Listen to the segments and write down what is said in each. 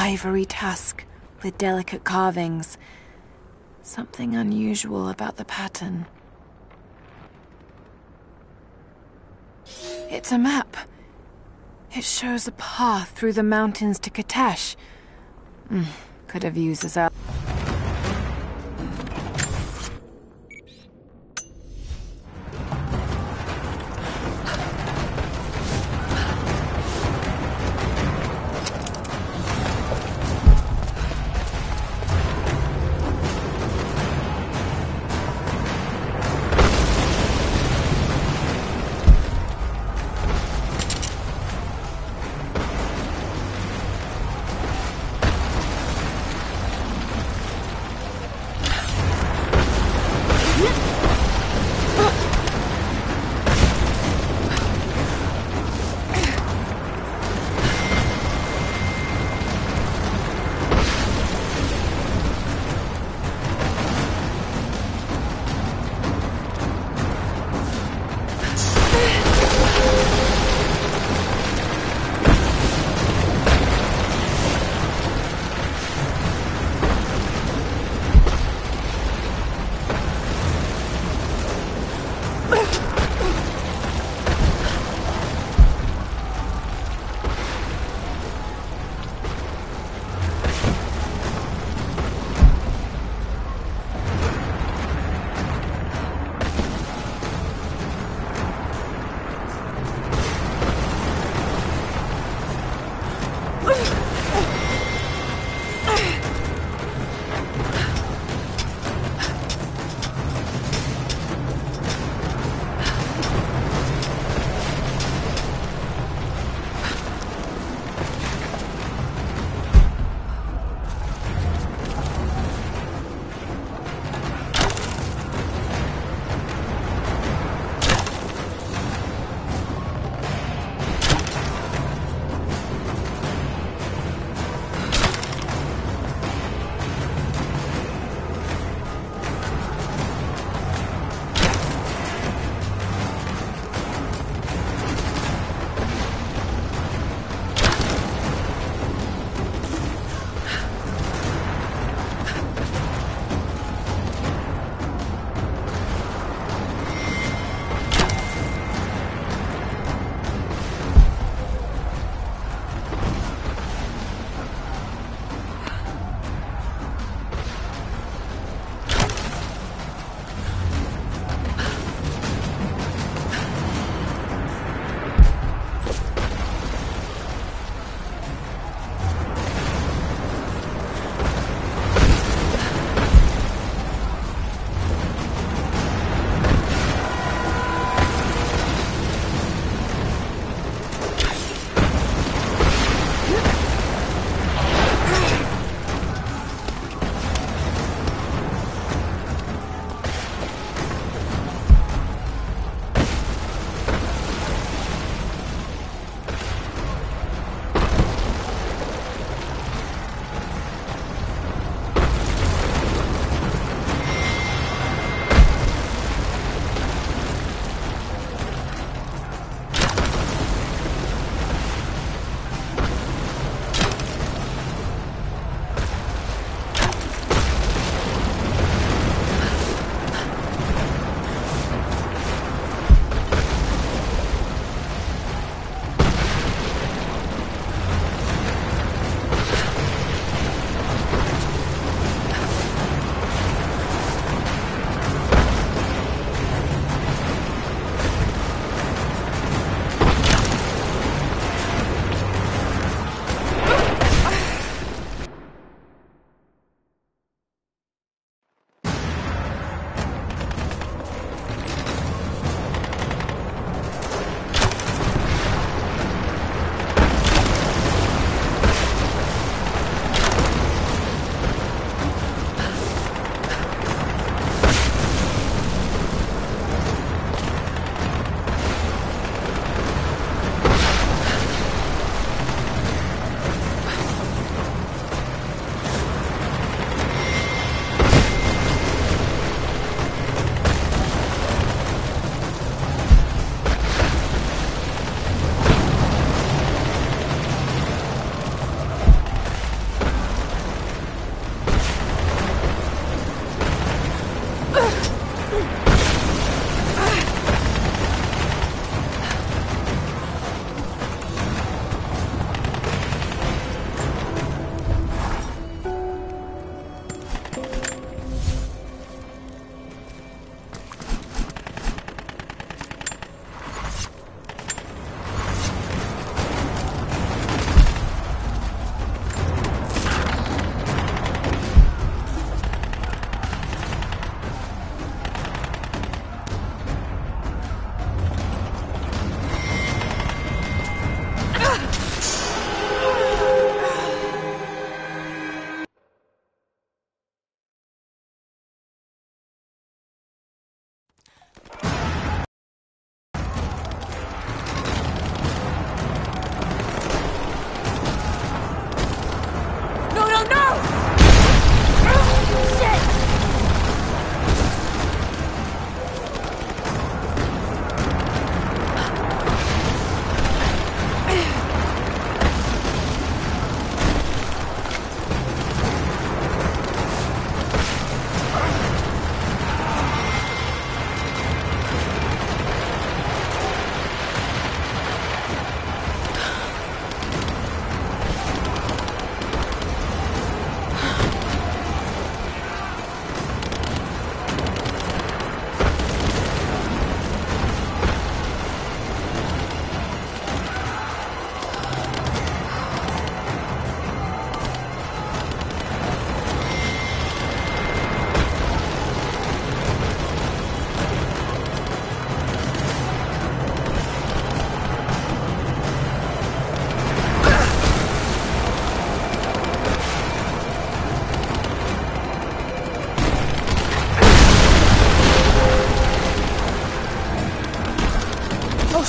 ivory tusk with delicate carvings. Something unusual about the pattern. It's a map. It shows a path through the mountains to Katash. Could have used as our...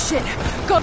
Shit! Go!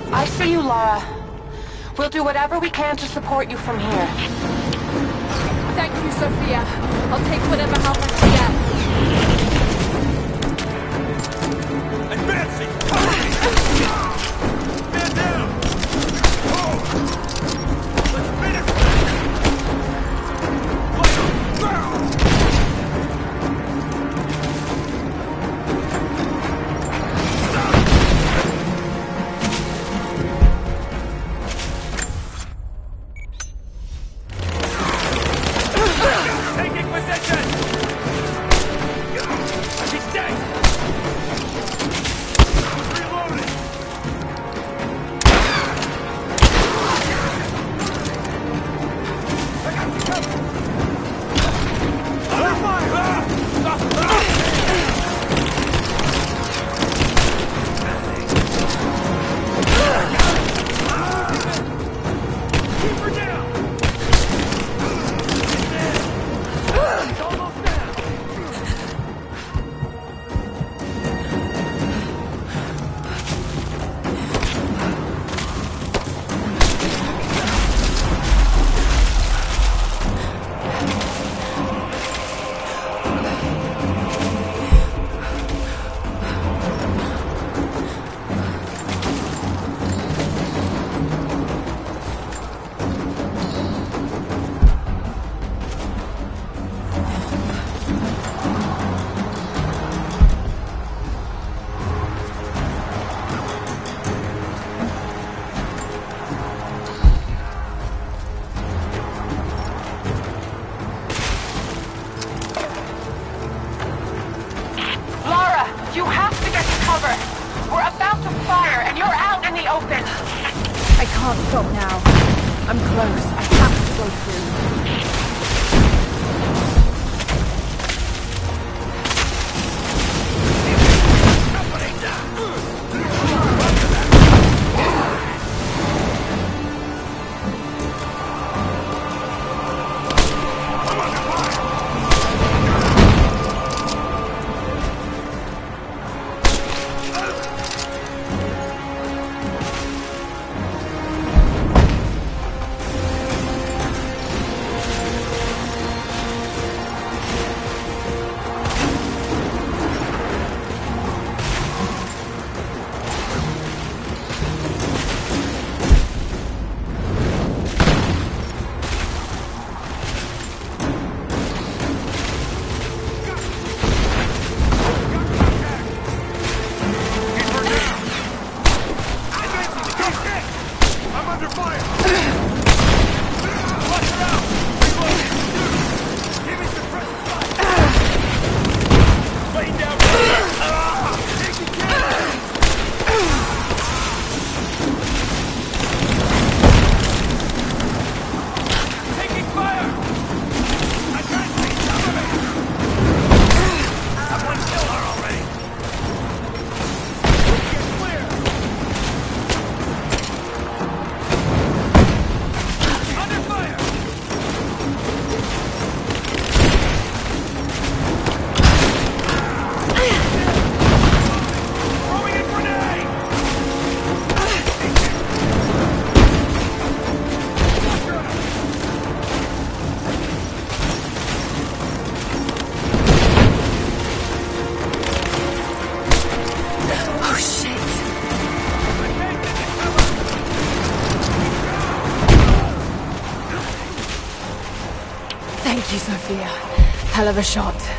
I see you, Laura. We'll do whatever we can to support you from here. Thank you, Sophia. I'll take whatever help I can get. Advancing! Stand down! Let's finish taking possession! He's dead! Reloading! I got you covered! Under fire! Keep her down! He's almost down! You have to get to cover. We're about to fire, and you're out in the open. I can't stop now. I'm close. I have to go through. you, Sophia. Hell of a shot.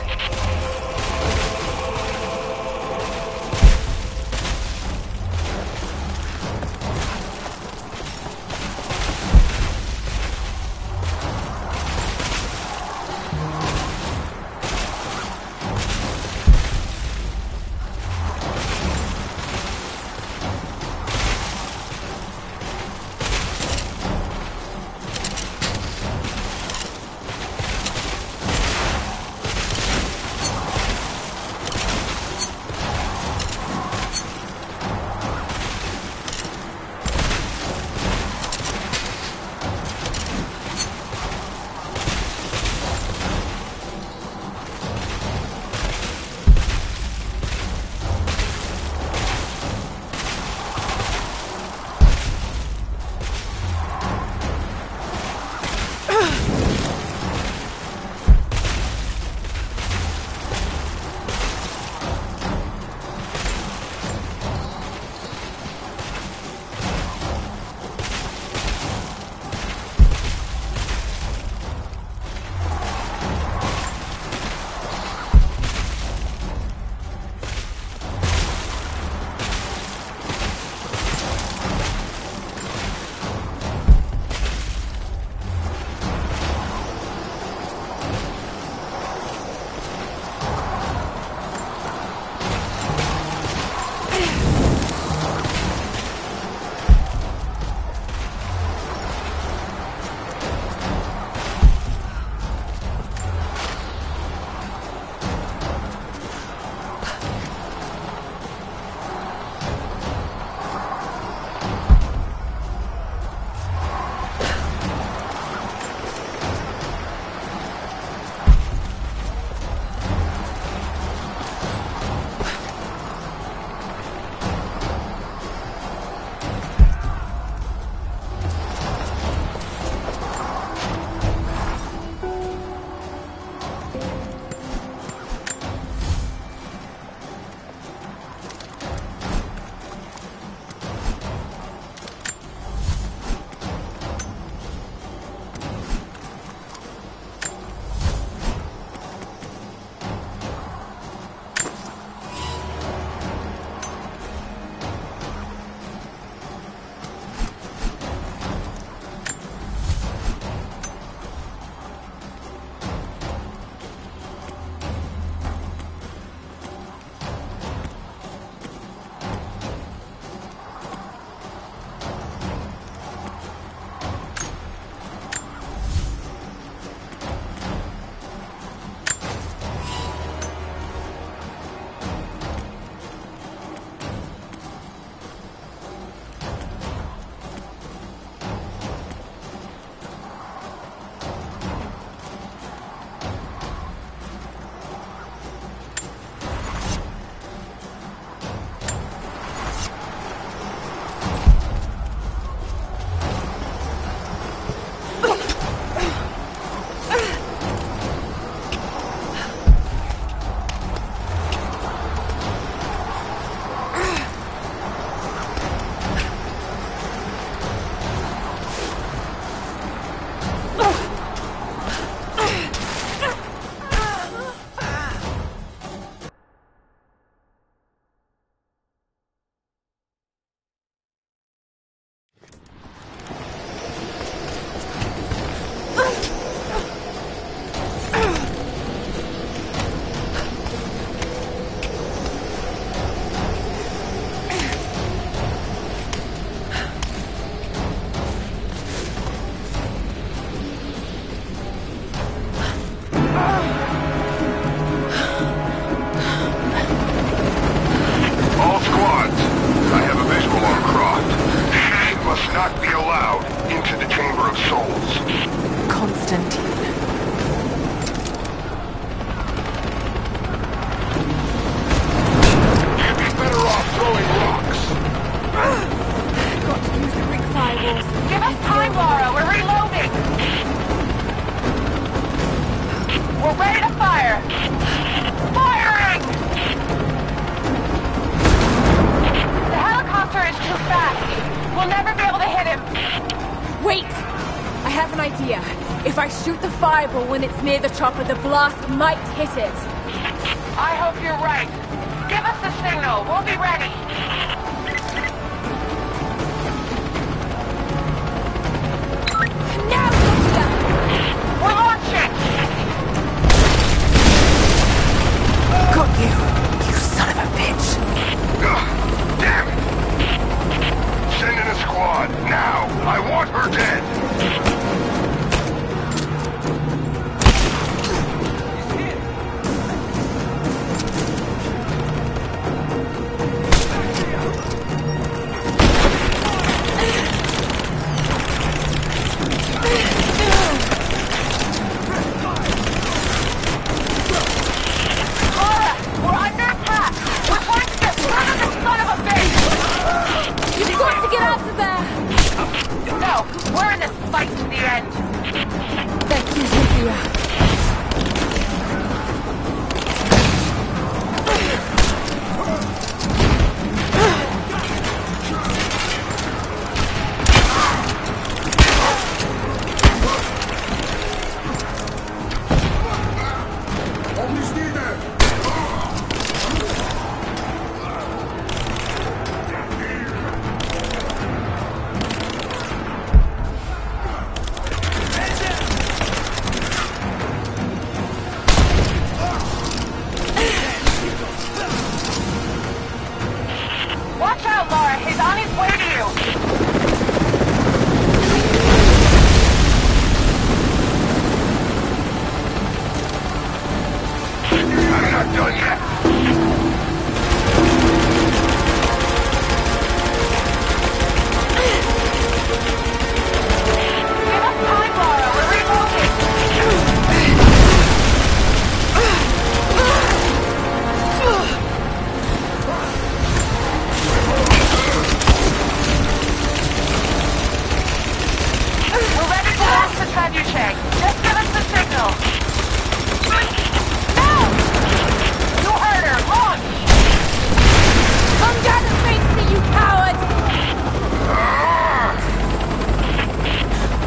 If I shoot the fireball when it's near the chopper, the blast might hit it. I hope you're right. Give us the signal. We'll be ready. Now, Cynthia! We're launching! Got you, you son of a bitch. Ugh, damn it! Send in a squad, now! I want her dead! Laura, we're under attack! We're trying to get rid of this son of a bitch! You've got to get out of there! No, we're in this fight to the end. Thank you, Cynthia. Watch out, Laura. He's on his way to you. I'm not done yet! Give us time, Laura. We're reloading. We're ready to launch the trebuchet. Just give us the signal. No! You heard her. Launch! Come down and face me, you coward!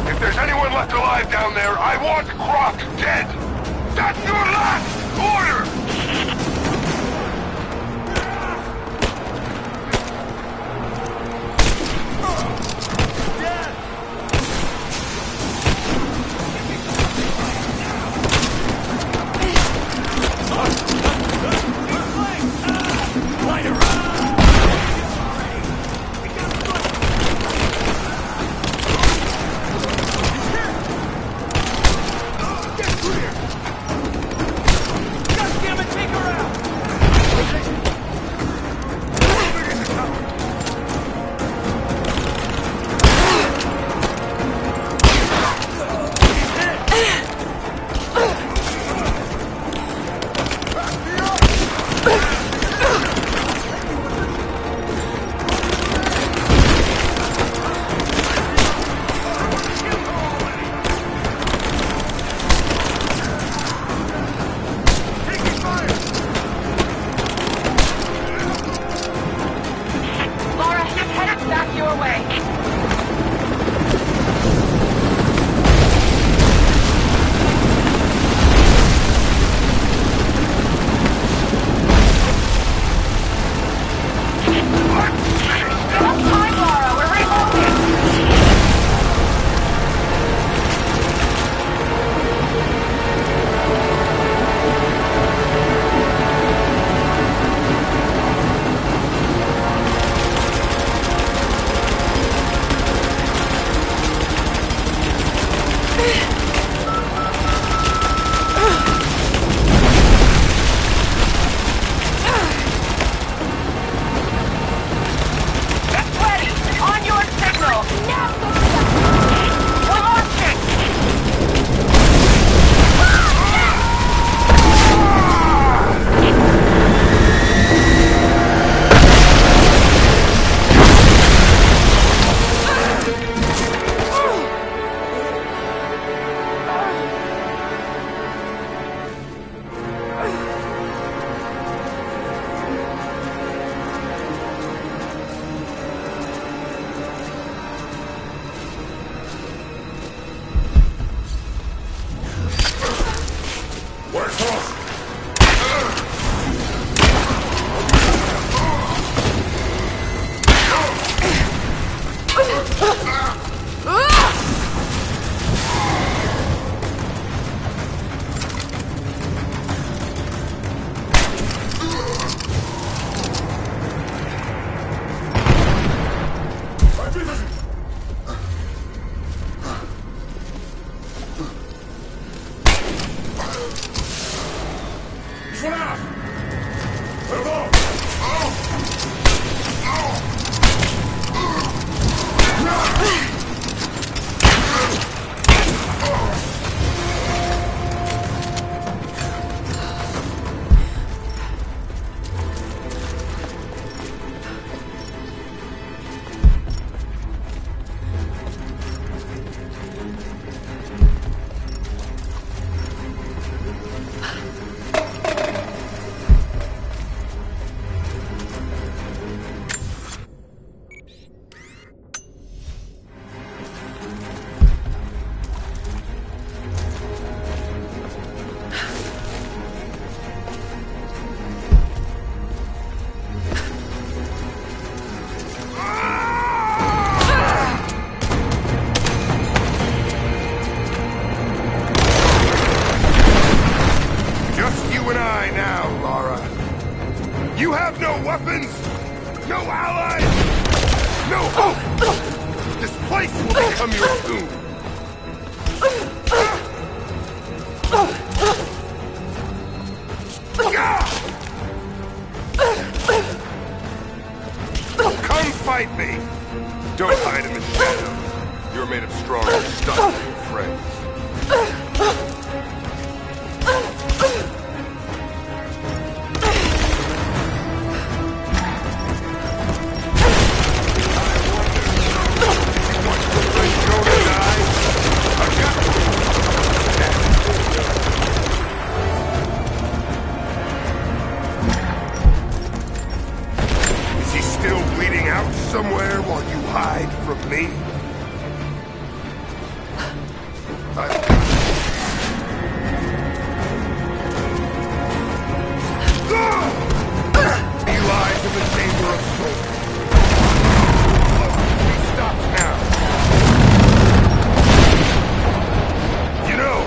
If there's anyone left alive down there, I want Croc dead! That's your last order! Laura, he's headed back your way. Give us time, Laura. We're reloading. This place will become your tomb. Come fight me! Don't hide in the shadows. You're made of stronger stuff than your friends. Somewhere while you hide from me? He lies in the chamber of souls. He stops now. You know,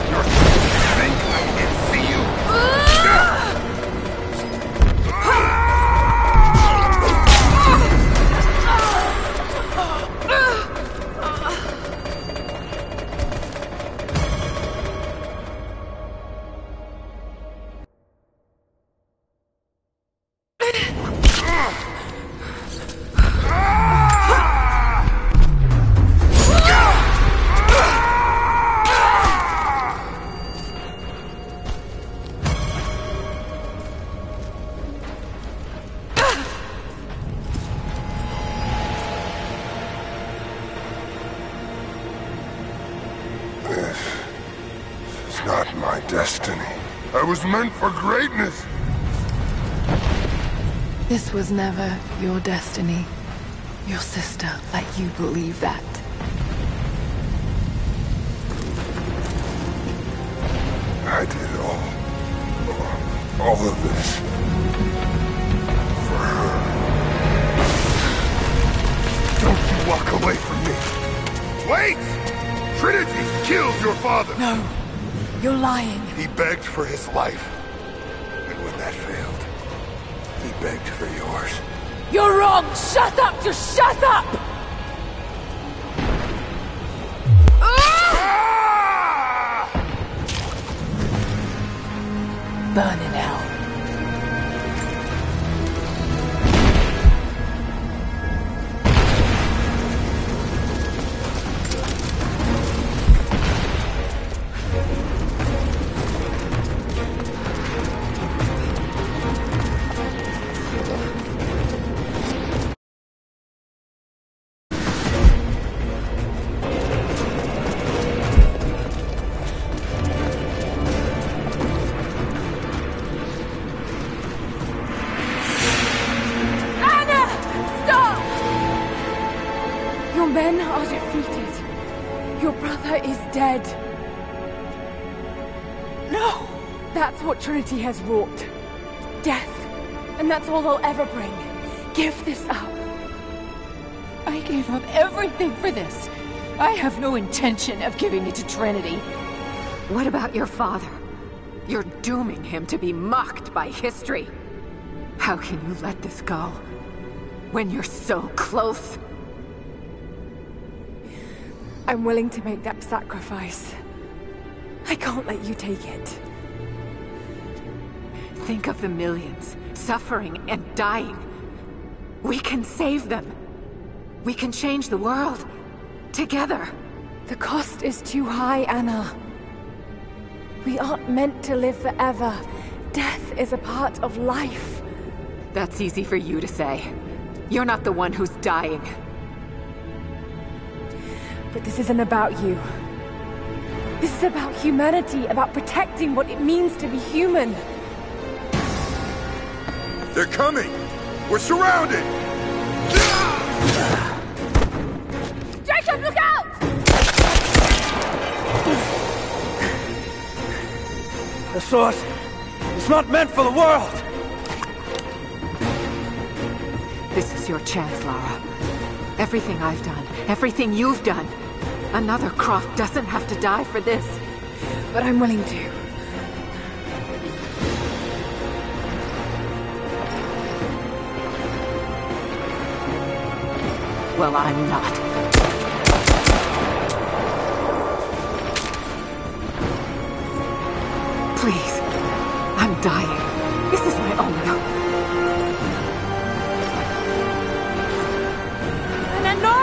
you're think I can see you. Not my destiny. I was meant for greatness. This was never your destiny. Your sister let you believe that. I did all of this for her. Don't you walk away from me. Wait! Trinity killed your father. No. You're lying. He begged for his life. And when that failed, he begged for yours. You're wrong! Shut up! Just shut up! Burn in hell. Men are defeated. Your brother is dead. No! That's what Trinity has wrought. Death. And that's all they'll ever bring. Give this up. I gave up everything for this. I have no intention of giving it to Trinity. What about your father? You're dooming him to be mocked by history. How can you let this go? When you're so close? I'm willing to make that sacrifice. I can't let you take it. Think of the millions, suffering and dying. We can save them. We can change the world. Together. The cost is too high, Anna. We aren't meant to live forever. Death is a part of life. That's easy for you to say. You're not the one who's dying. But this isn't about you. This is about humanity, about protecting what it means to be human. They're coming! We're surrounded! Jacob, look out! The source is not meant for the world! This is your chance, Lara. Everything I've done, everything you've done. Another Croft doesn't have to die for this. But I'm willing to. Well, I'm not. Please. I'm dying. This is my only hope. Anna, no!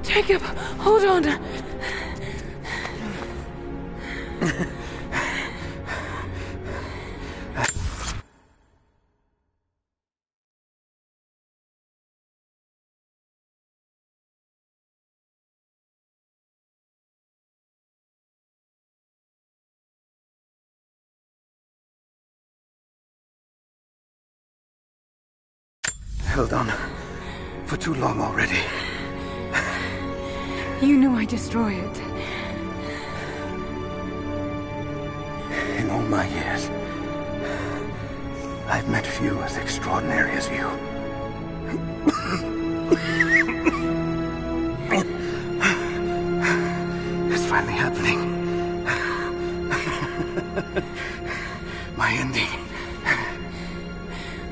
Jacob, hold on. Held on for too long already. You knew I'd destroy it. In all my years, I've met few as extraordinary as you. It's finally happening. My ending.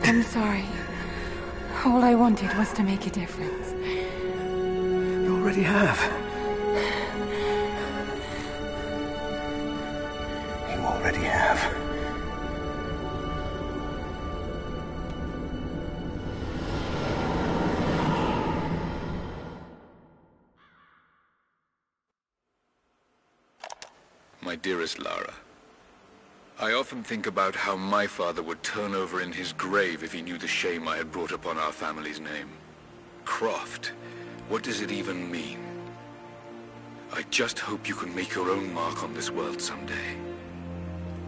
I'm sorry. All I wanted was to make a difference. You already have. You already have. My dearest Lara, I often think about how my father would turn over in his grave if he knew the shame I had brought upon our family's name. Croft. What does it even mean? I just hope you can make your own mark on this world someday.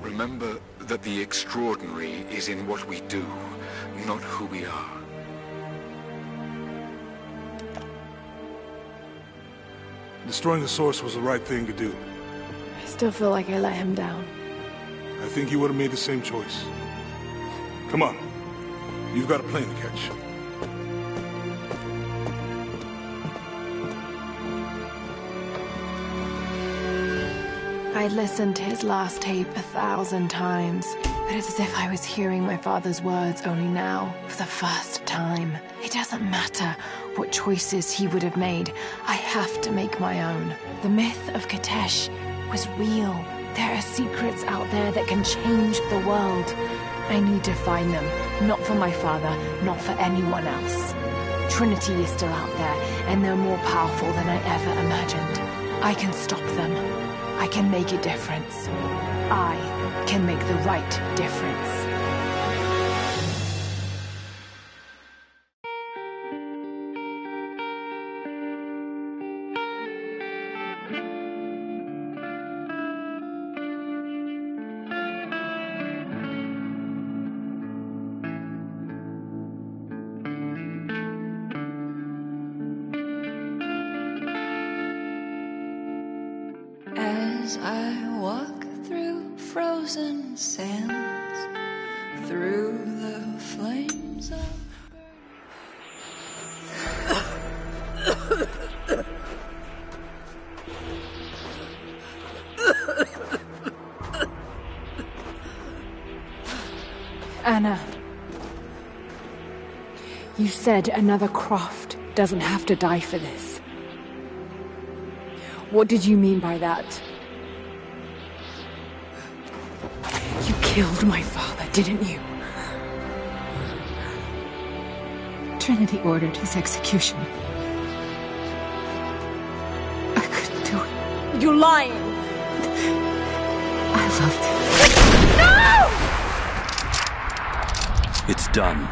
Remember that the extraordinary is in what we do, not who we are. Destroying the source was the right thing to do. I still feel like I let him down. I think you would have made the same choice. Come on. You've got a plane to catch. I'd listened to his last tape 1,000 times, but it's as if I was hearing my father's words only now, for the first time. It doesn't matter what choices he would have made. I have to make my own. The myth of Katesh was real. There are secrets out there that can change the world. I need to find them, not for my father, not for anyone else. Trinity is still out there, and they're more powerful than I ever imagined. I can stop them. I can make a difference. I can make the right difference. As I walk through frozen sands, through the flames of Anna, you said another Croft doesn't have to die for this. What did you mean by that? You killed my father, didn't you? Trinity ordered his execution. I couldn't do it. You're lying! yourself. No! It's done.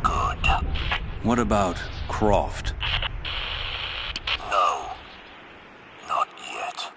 Good. What about Croft? No. Not yet.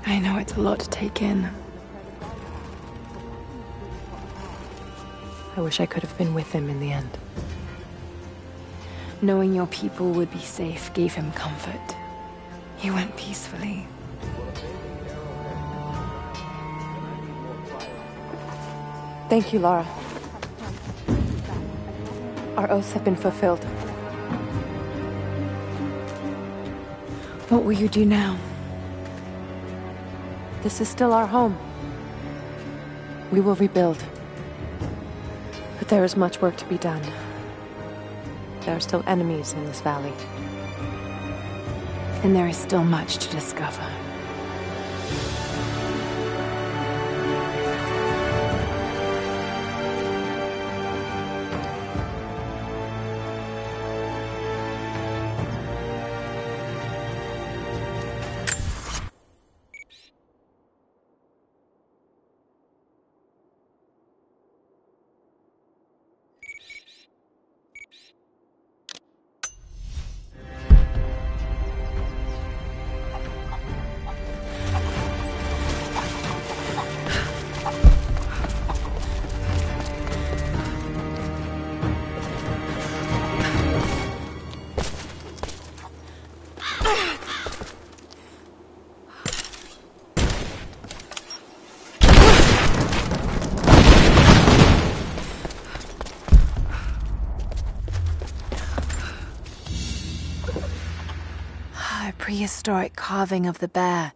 I know it's a lot to take in. I wish I could have been with him in the end. Knowing your people would be safe gave him comfort. He went peacefully. Thank you, Lara. Our oaths have been fulfilled. What will you do now? This is still our home. We will rebuild. But there is much work to be done. There are still enemies in this valley. And there is still much to discover. A prehistoric carving of the bear.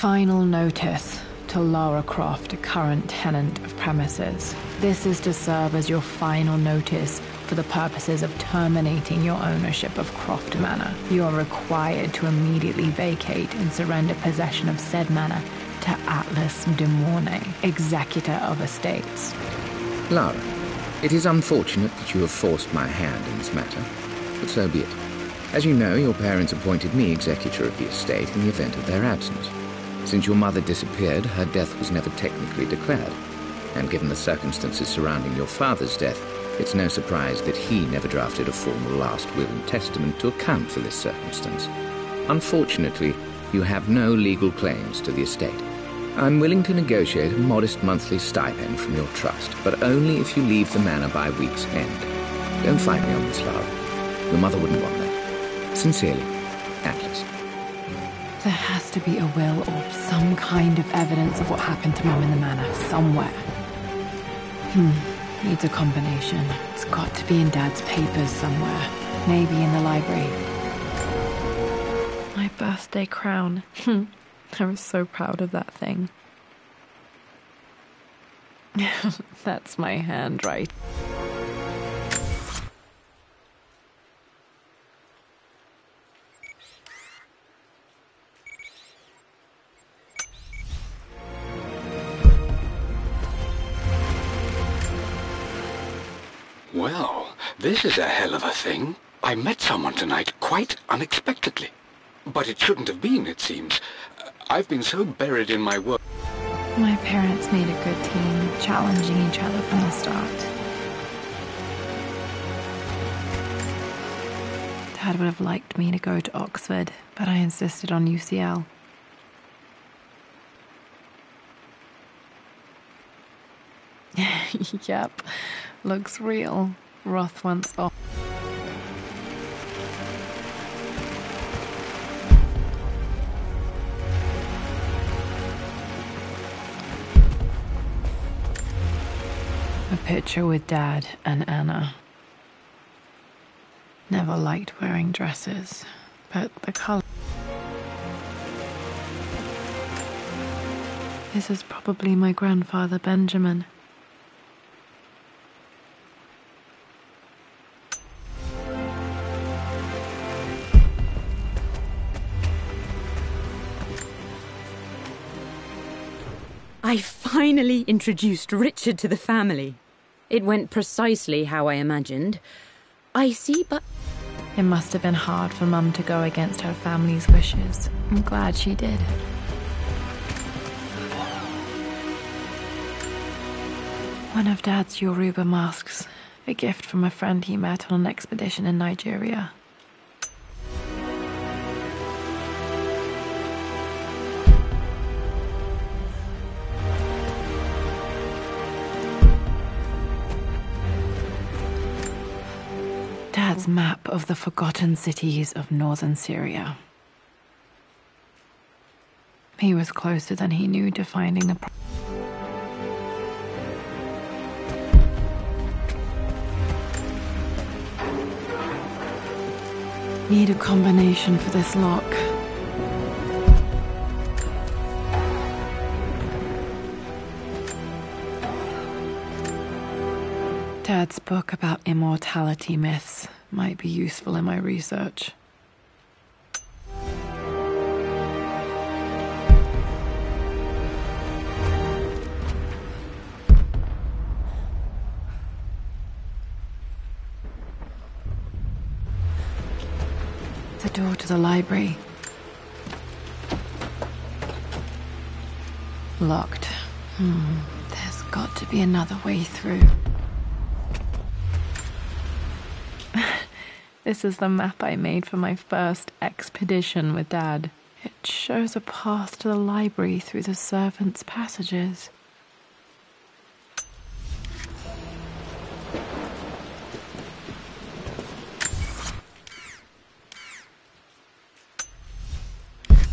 Final notice to Lara Croft, current tenant of premises. This is to serve as your final notice for the purposes of terminating your ownership of Croft Manor. You are required to immediately vacate and surrender possession of said manor to Atlas de Mornay, executor of estates. Lara, it is unfortunate that you have forced my hand in this matter, but so be it. As you know, your parents appointed me executor of the estate in the event of their absence. Since your mother disappeared, her death was never technically declared. And given the circumstances surrounding your father's death, it's no surprise that he never drafted a formal last will and testament to account for this circumstance. Unfortunately, you have no legal claims to the estate. I'm willing to negotiate a modest monthly stipend from your trust, but only if you leave the manor by week's end. Don't fight me on this, Lara. Your mother wouldn't want that. Sincerely, Atlas. There has to be a will or some kind of evidence of what happened to Mum in the manor, somewhere. Needs a combination. It's got to be in Dad's papers somewhere. Maybe in the library. My birthday crown. I was so proud of that thing. That's my handwriting. Well, this is a hell of a thing. I met someone tonight quite unexpectedly. But it shouldn't have been, it seems. I've been so buried in my work. My parents made a good team, challenging each other from the start. Dad would have liked me to go to Oxford, but I insisted on UCL. Yep, looks real. Roth once off. A picture with Dad and Anna. Never liked wearing dresses, but the color. This is probably my grandfather Benjamin. I finally introduced Richard to the family. It went precisely how I imagined. I see, but... It must have been hard for Mum to go against her family's wishes. I'm glad she did. One of Dad's Yoruba masks. A gift from a friend he met on an expedition in Nigeria. Dad's map of the forgotten cities of northern Syria. He was closer than he knew to finding the... Need a combination for this lock. Dad's book about immortality myths might be useful in my research. The door to the library. Locked. There's got to be another way through. This is the map I made for my first expedition with Dad. It shows a path to the library through the servants' passages.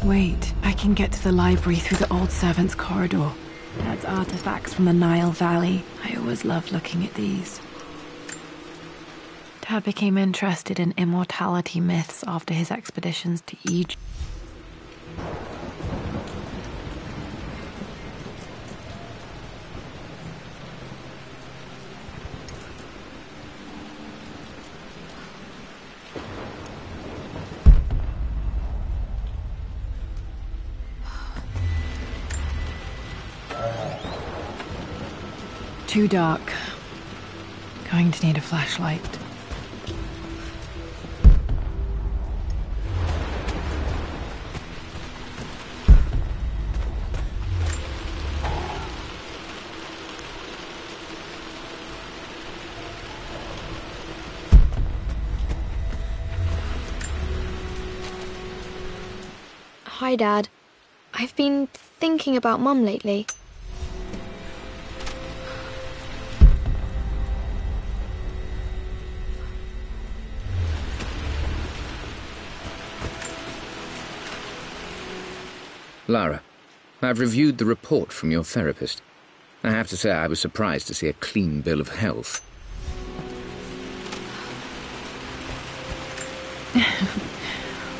Wait, I can get to the library through the old servants' corridor. Dad's artifacts from the Nile Valley. I always loved looking at these. Dad became interested in immortality myths after his expeditions to Egypt. Too dark. Going to need a flashlight. Hi, Dad. I've been thinking about Mum lately. Lara, I've reviewed the report from your therapist. I have to say I was surprised to see a clean bill of health.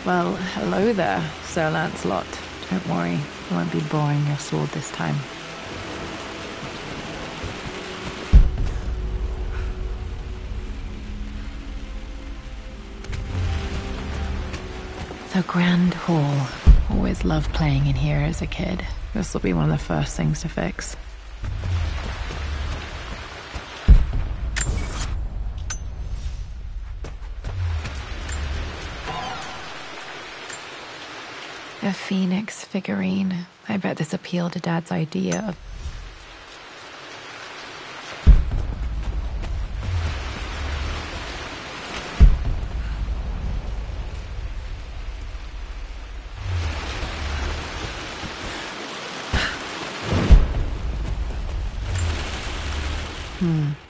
Well, hello there, Sir Lancelot. Don't worry, I won't be boring your sword this time. The Grand Hall. Always loved playing in here as a kid. This will be one of the first things to fix. A phoenix figurine. I bet this appealed to Dad's idea of...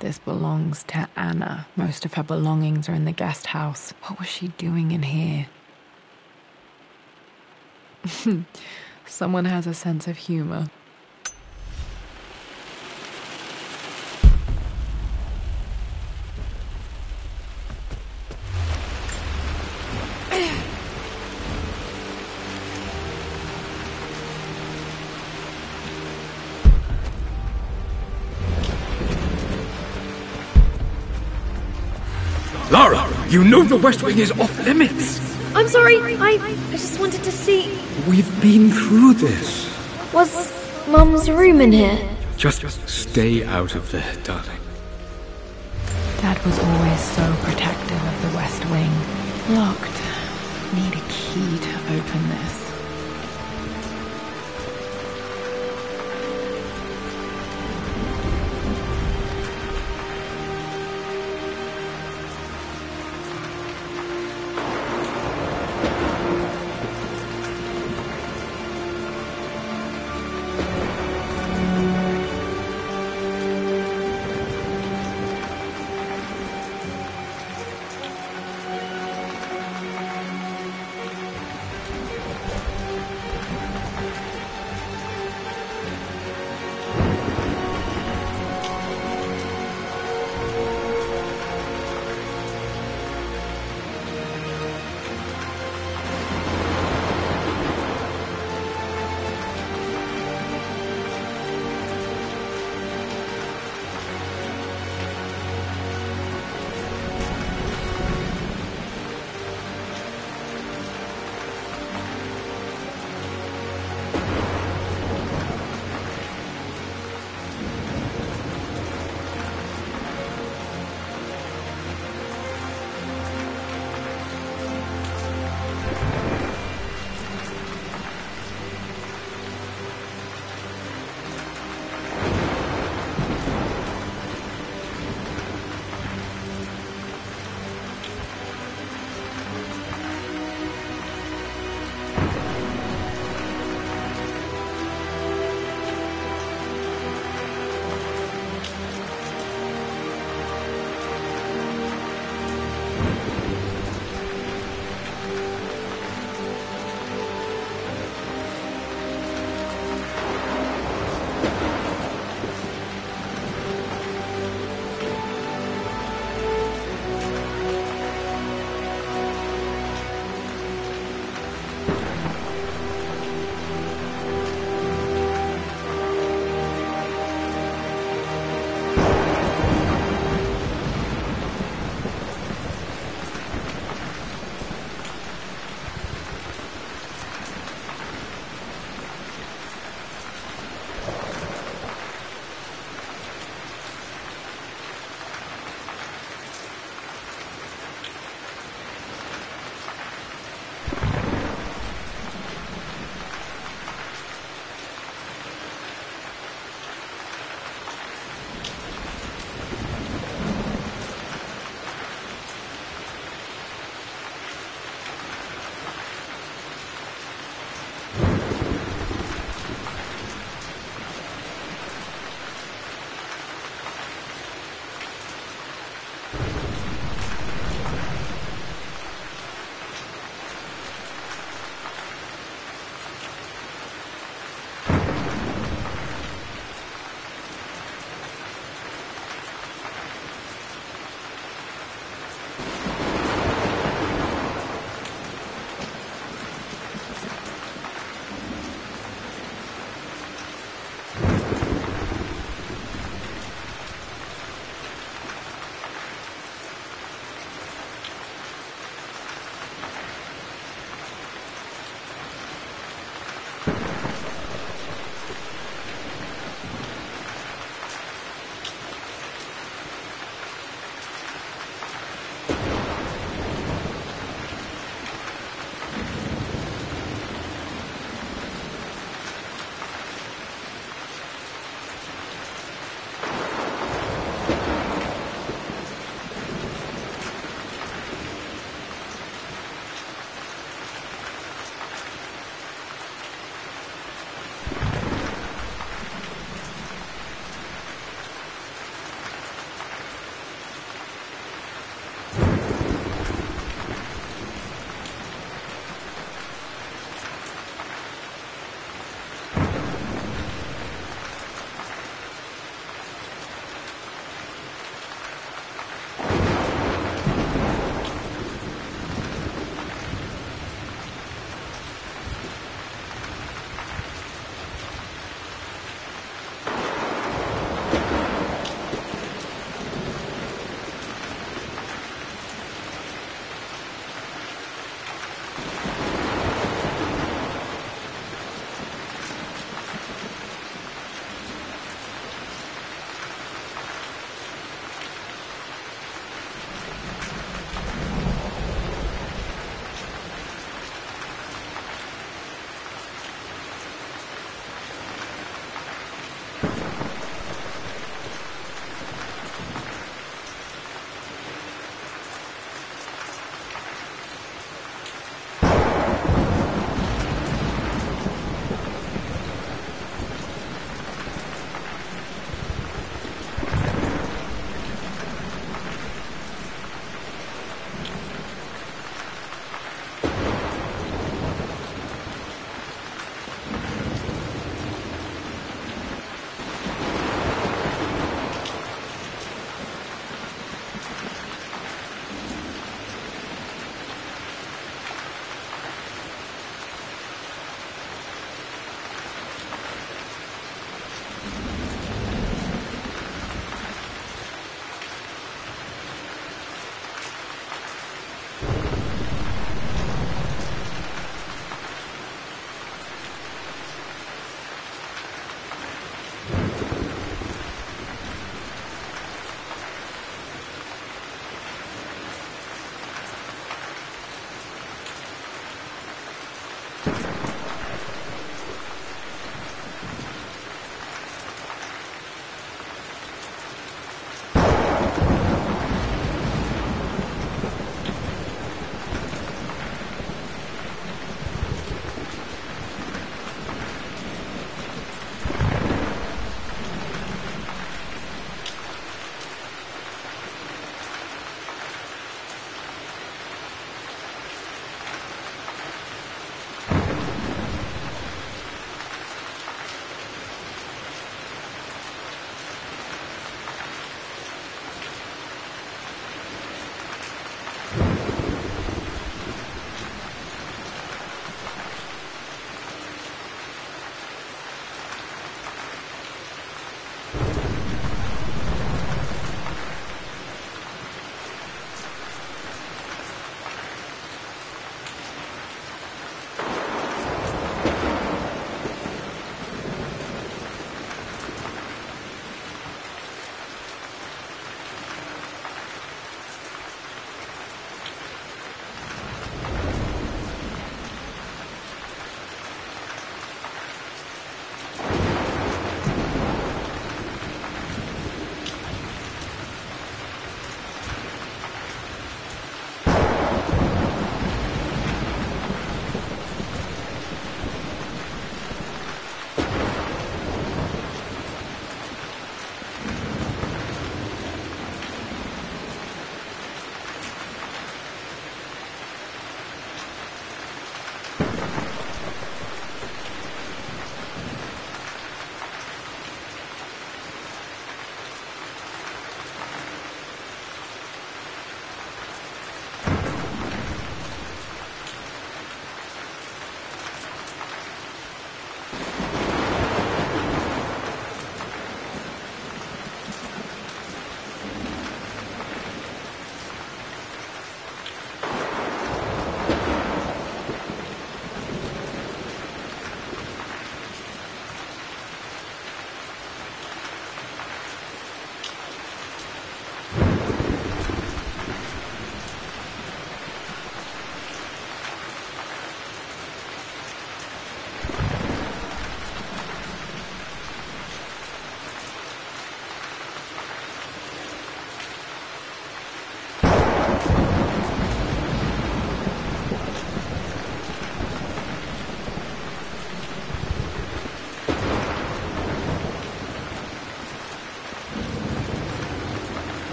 This belongs to Anna. Most of her belongings are in the guest house. What was she doing in here? Someone has a sense of humor. Lara, you know the West Wing is off limits. I'm sorry, I just wanted to see... We've been through this. Was Mum's room in here? Just stay out of there, darling. Dad was always so protective of the West Wing. Locked. Need a key to open this.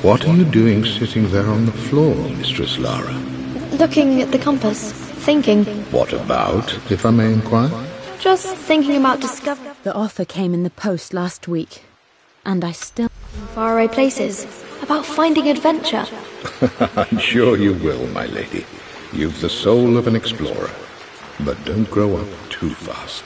What are you doing sitting there on the floor, Mistress Lara? Looking at the compass. Thinking. What about, if I may inquire? Just thinking about discovery. The offer came in the post last week, and I still... Faraway places. About finding adventure. I'm sure you will, my lady. You've the soul of an explorer. But don't grow up too fast.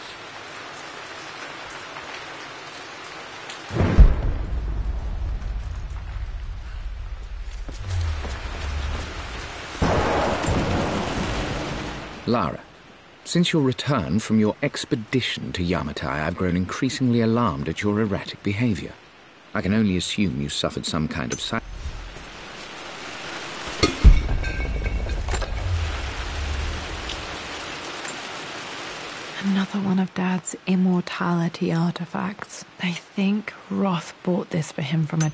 Lara, since your return from your expedition to Yamatai, I've grown increasingly alarmed at your erratic behavior. I can only assume you suffered some kind of Another one of Dad's immortality artifacts. I think Roth bought this for him from a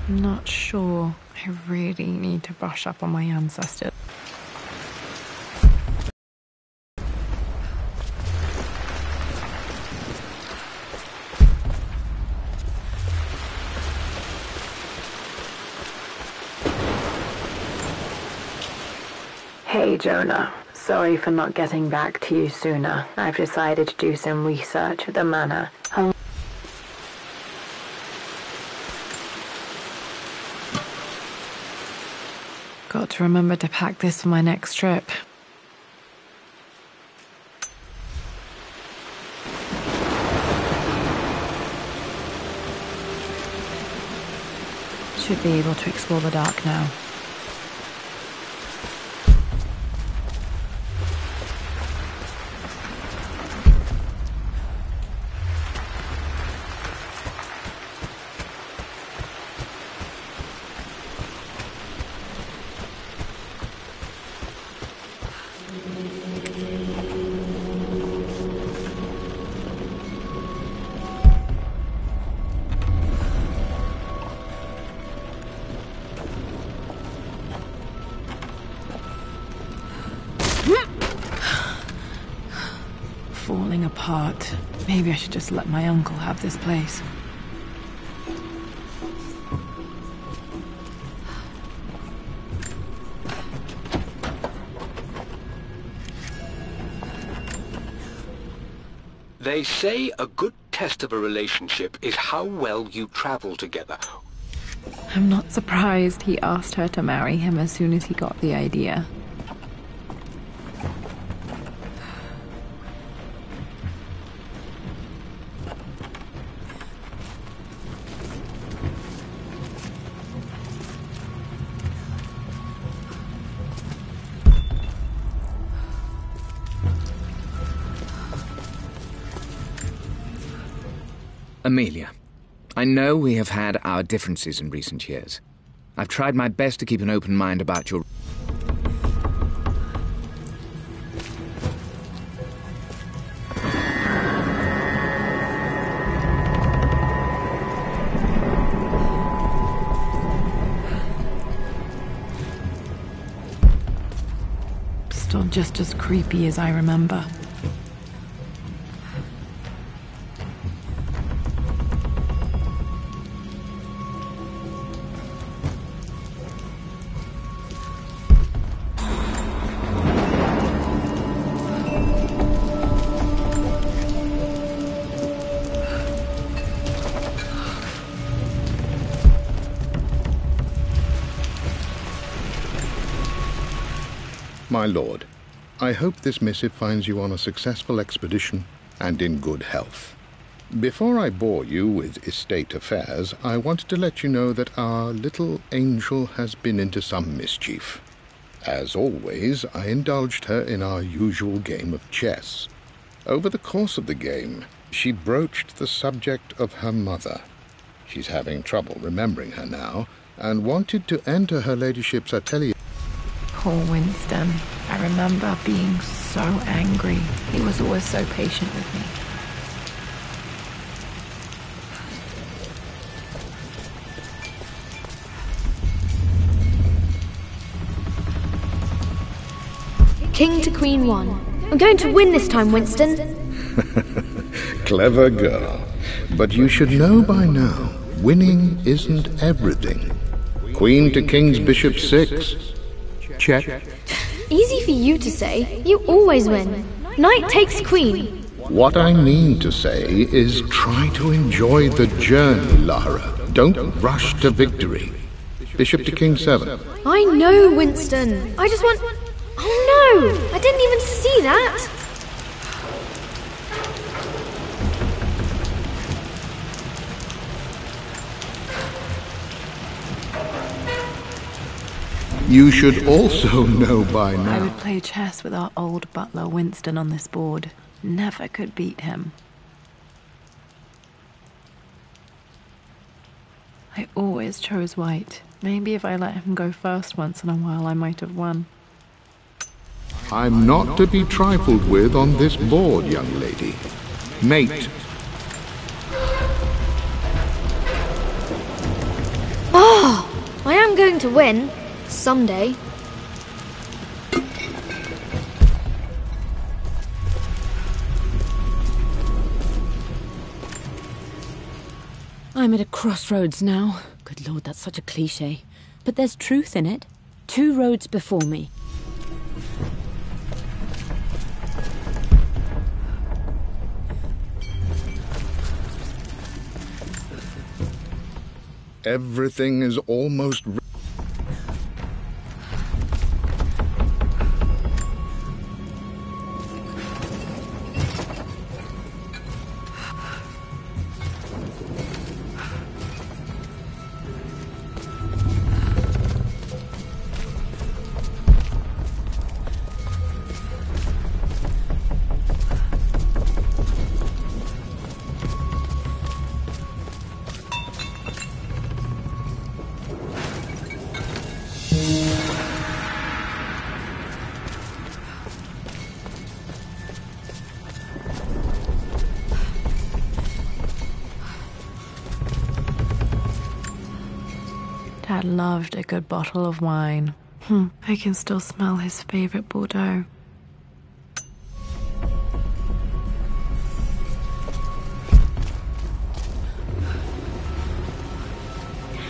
Not sure. I really need to brush up on my ancestors. Hey, Jonah. Sorry for not getting back to you sooner. I've decided to do some research at the manor. Got to remember to pack this for my next trip. Should be able to explore the dark now. Falling apart. Maybe I should just let my uncle have this place. They say a good test of a relationship is how well you travel together. I'm not surprised he asked her to marry him as soon as he got the idea. Amelia, I know we have had our differences in recent years. I've tried my best to keep an open mind about your... Still just as creepy as I remember. My lord, I hope this missive finds you on a successful expedition and in good health. Before I bore you with estate affairs, I wanted to let you know that our little angel has been into some mischief. As always, I indulged her in our usual game of chess. Over the course of the game, she broached the subject of her mother. She's having trouble remembering her now, and wanted to enter her ladyship's atelier. Poor Winston. I remember being so angry. He was always so patient with me. King to Queen 1. I'm going to win this time, Winston. Clever girl. But you should know by now, winning isn't everything. Queen to King's Bishop 6. Check. Easy for you to say. You always win. Knight takes Queen. What I mean to say is try to enjoy the journey, Lara. Don't rush to victory. Bishop to King 7. I know, Winston. I just want... Oh no! I didn't even see that! You should also know by now. I would play chess with our old butler Winston on this board. Never could beat him. I always chose white. Maybe if I let him go first once in a while, I might have won. I'm not to be trifled with on this board, young lady. Mate. Oh! I am going to win. Someday. I'm at a crossroads now. Good Lord, that's such a cliché. But there's truth in it. 2 roads before me. Everything is almost... Dad loved a good bottle of wine. I can still smell his favorite Bordeaux.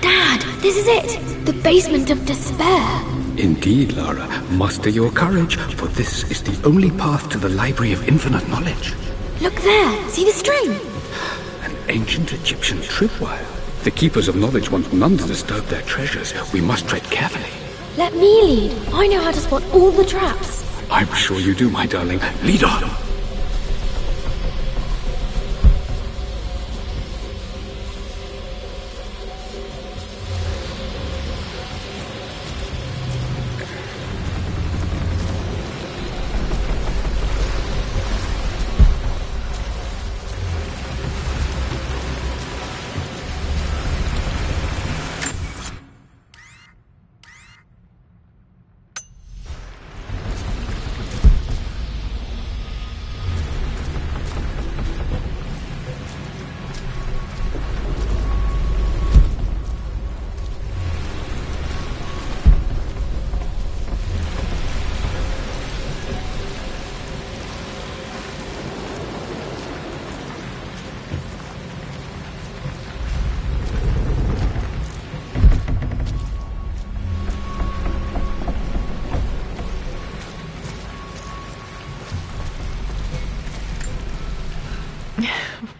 Dad, this is it! The basement of despair! Indeed, Lara. Muster your courage, for this is the only path to the Library of Infinite Knowledge. Look there! See the string? An ancient Egyptian tripwire. The Keepers of Knowledge want none to disturb their treasures. We must tread carefully. Let me lead. I know how to spot all the traps. I'm sure you do, my darling. Lead on!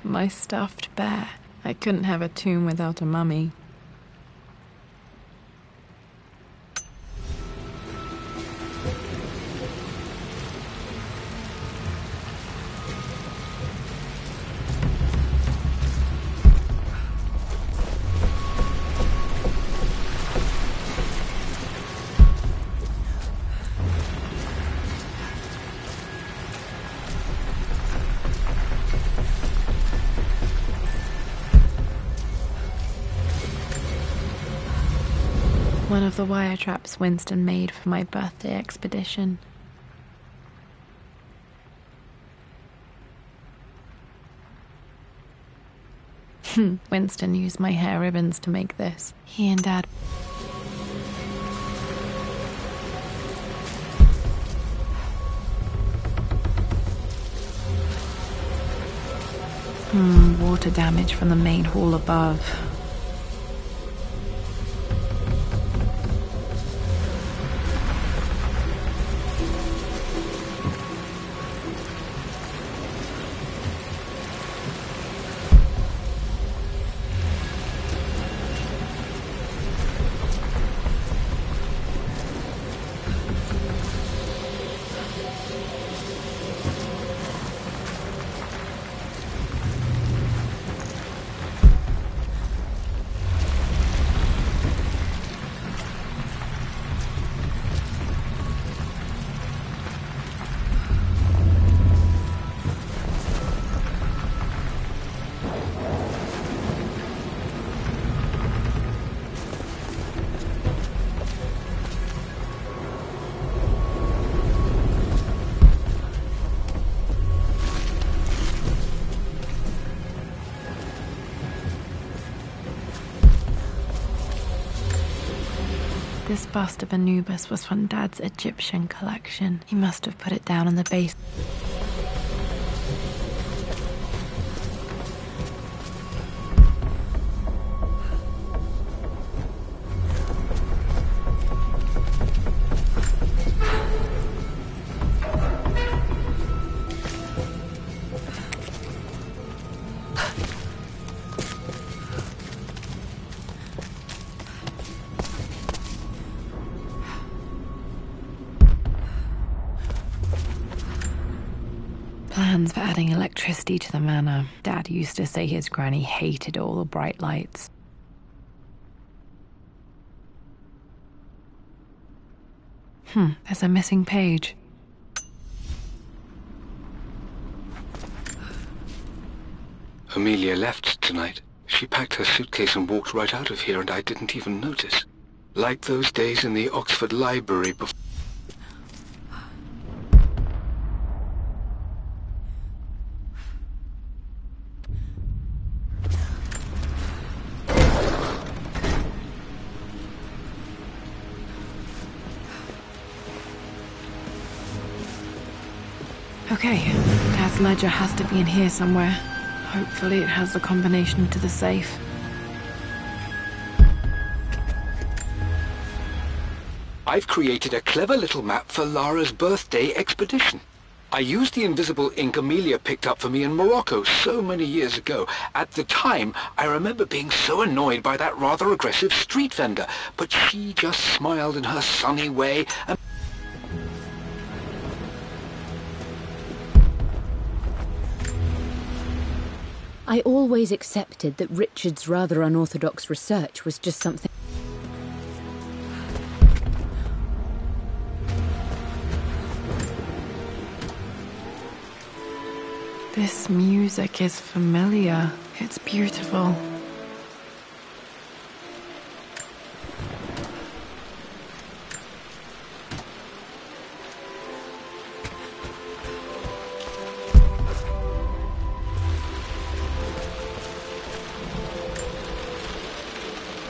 My stuffed bear. I couldn't have a tomb without a mummy. one of the wire traps Winston made for my birthday expedition. Winston used my hair ribbons to make this. He and Dad... water damage from the main hall above. This bust of Anubis was from Dad's Egyptian collection. He must have put it down in the base. Plans for adding electricity to the manor. Dad used to say his granny hated all the bright lights. There's a missing page. Amelia left tonight. She packed her suitcase and walked right out of here, and I didn't even notice. Like those days in the Oxford Library before... Okay, Dad's ledger has to be in here somewhere. Hopefully it has the combination to the safe. I've created a clever little map for Lara's birthday expedition. I used the invisible ink Amelia picked up for me in Morocco so many years ago. At the time, I remember being so annoyed by that rather aggressive street vendor, but she just smiled in her sunny way and... I always accepted that Richard's rather unorthodox research was just something... This music is familiar. It's beautiful.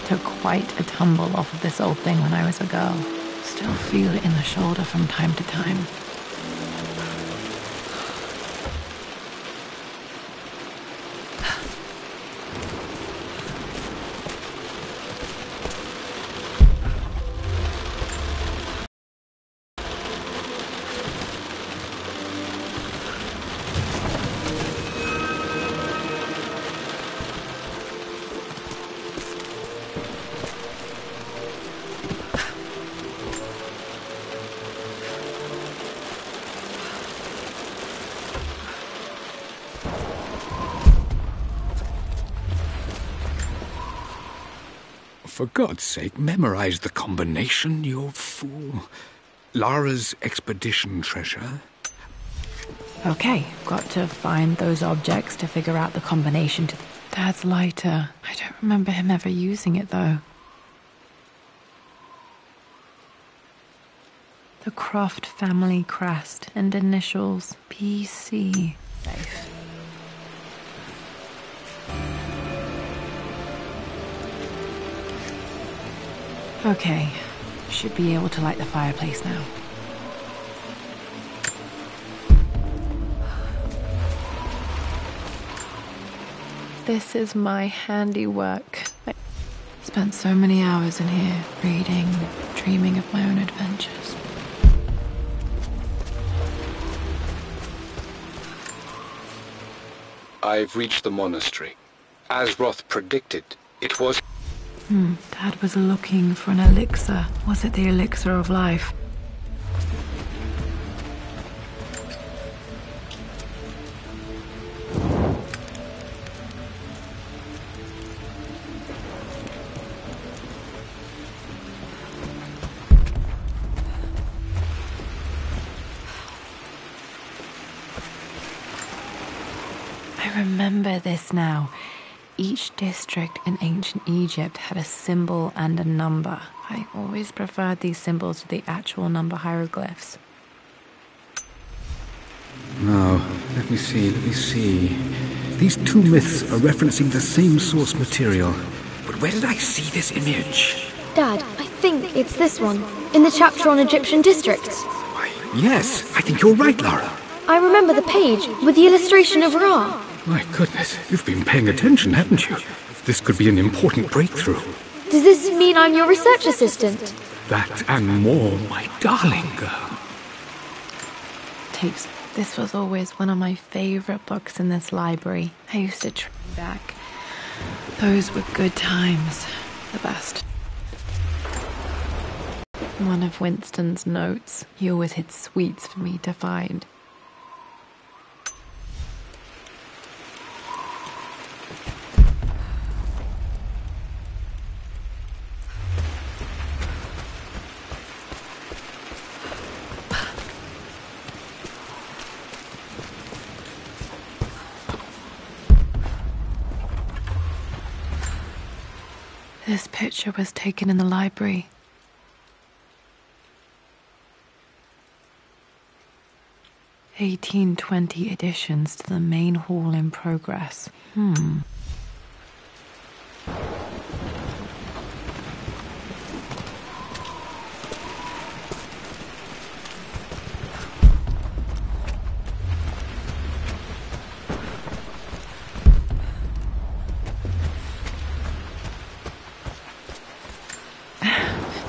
Took quite a tumble off of this old thing when I was a girl. Still feel it in the shoulder from time to time. For God's sake, memorize the combination, you fool. Lara's expedition treasure. Okay, got to find those objects to figure out the combination to Dad's lighter. I don't remember him ever using it, though. The Croft family crest and initials PC. Safe. Okay, should be able to light the fireplace now. This is my handiwork. I spent so many hours in here, reading, dreaming of my own adventures. I've reached the monastery. As Roth predicted, it was... Dad was looking for an elixir. Was it the elixir of life? I remember this now. Each district in ancient Egypt had a symbol and a number. I always preferred these symbols to the actual number hieroglyphs. Now, let me see. These two myths are referencing the same source material. But where did I see this image? Dad, I think it's this one, in the chapter on Egyptian districts. Yes, I think you're right, Lara. I remember the page with the illustration of Ra. My goodness, you've been paying attention, haven't you? This could be an important breakthrough. Does this mean I'm your research assistant? That and more, my darling girl. Tapes. This was always one of my favorite books in this library. I used to train back. Those were good times. The best. One of Winston's notes. He always hid sweets for me to find. This picture was taken in the library. (1820) additions to the main hall in progress.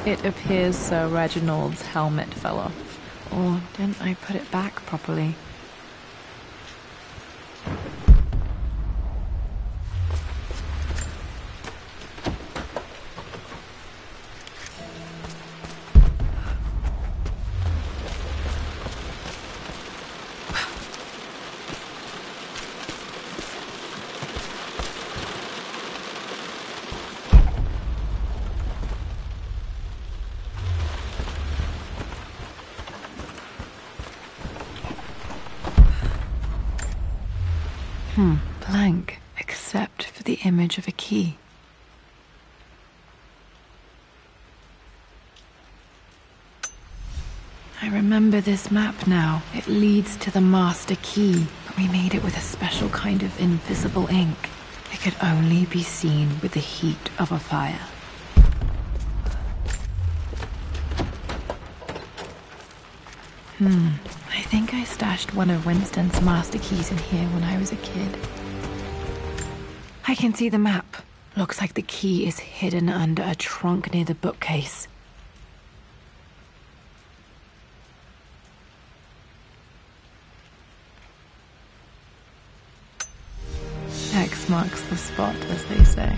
It appears Sir Reginald's helmet fell off. Or didn't I put it back properly? Blank, except for the image of a key. I remember this map now. It leads to the master key, but we made it with a special kind of invisible ink. It could only be seen with the heat of a fire. I think I stashed one of Winston's master keys in here when I was a kid. I can see the map. Looks like the key is hidden under a trunk near the bookcase. X marks the spot, as they say.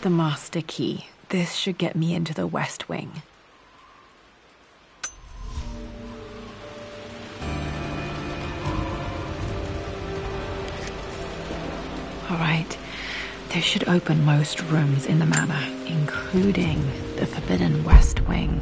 The master key. This should get me into the West Wing. All right, This should open most rooms in the manor, including the forbidden West Wing.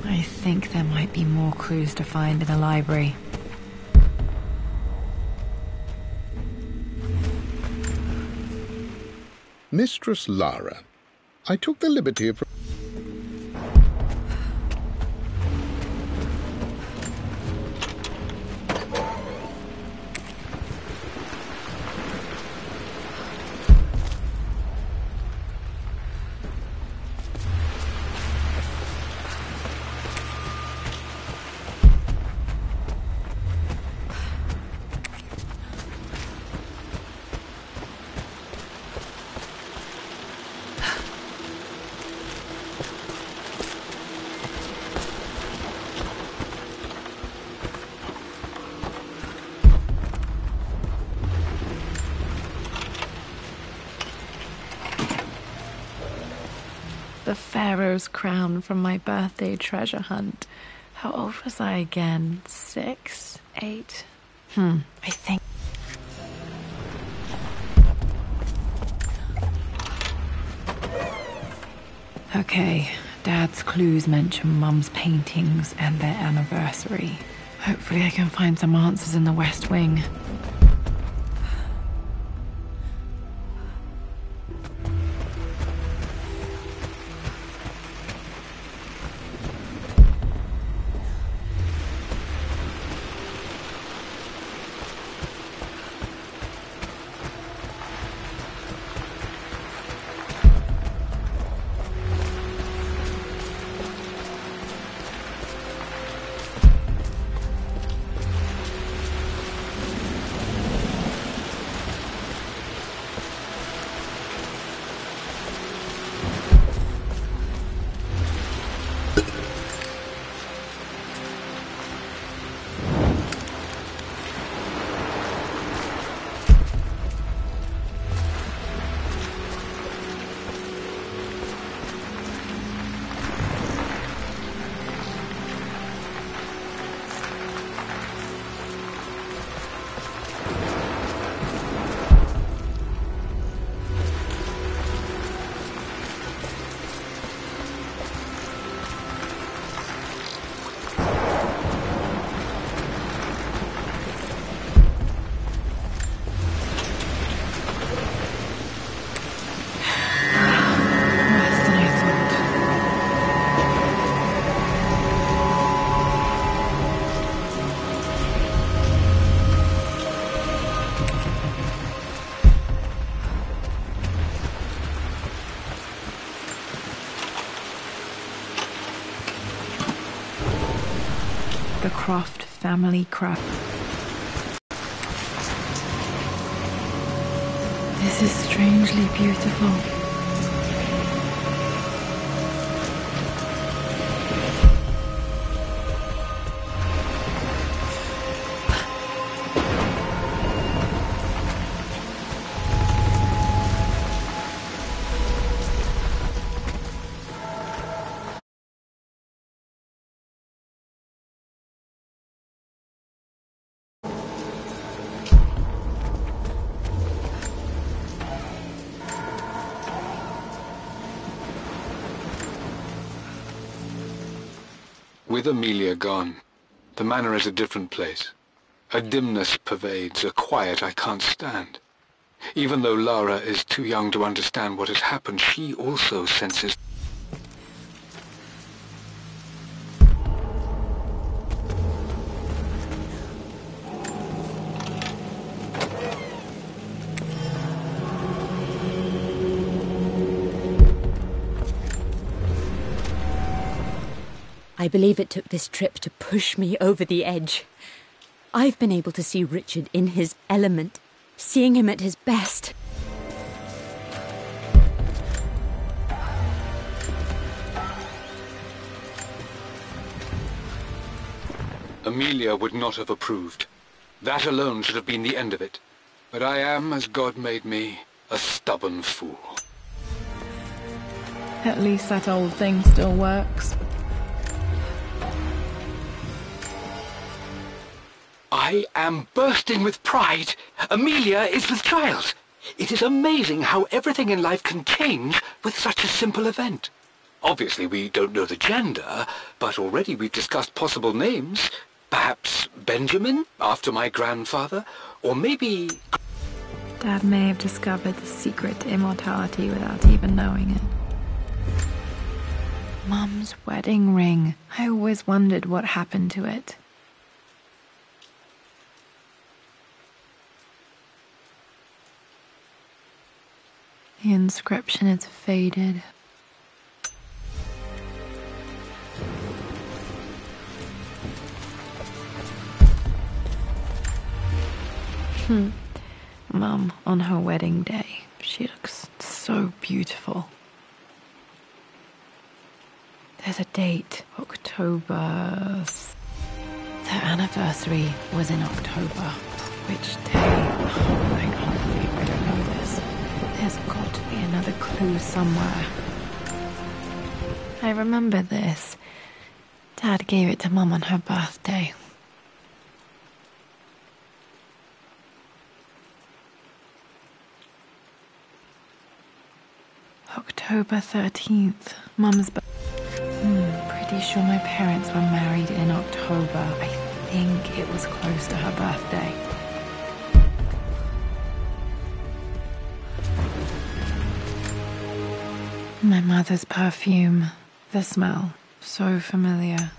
I think there might be more clues to find in the library. Mistress Lara, I took the liberty of... The Pharaoh's crown from my birthday treasure hunt. How old was I again? 6? 8? I think... Okay, Dad's clues mention Mum's paintings and their anniversary. Hopefully I can find some answers in the West Wing. The Croft family craft. This is strangely beautiful. With Amelia gone, the manor is a different place. A dimness pervades, a quiet I can't stand. Even though Lara is too young to understand what has happened, she also senses... I believe it took this trip to push me over the edge. I've been able to see Richard in his element, seeing him at his best. Amelia would not have approved. That alone should have been the end of it. But I am as God made me, A stubborn fool. At least that old thing still works. I am bursting with pride. Amelia is with child. It is amazing how everything in life can change with such a simple event. Obviously, we don't know the gender, but already we've discussed possible names. Perhaps Benjamin, after my grandfather, or maybe... Dad may have discovered the secret to immortality without even knowing it. Mum's wedding ring. I always wondered what happened to it. The inscription is faded. Mum, on her wedding day, she looks so beautiful. There's a date, October... Their anniversary was in October. Which day? I can't believe I don't know this. There's got to be another clue somewhere. I remember this. Dad gave it to Mum on her birthday. October 13th, Mum's birthday. Pretty sure my parents were married in October. I think it was close to her birthday. My mother's perfume. The smell. So familiar.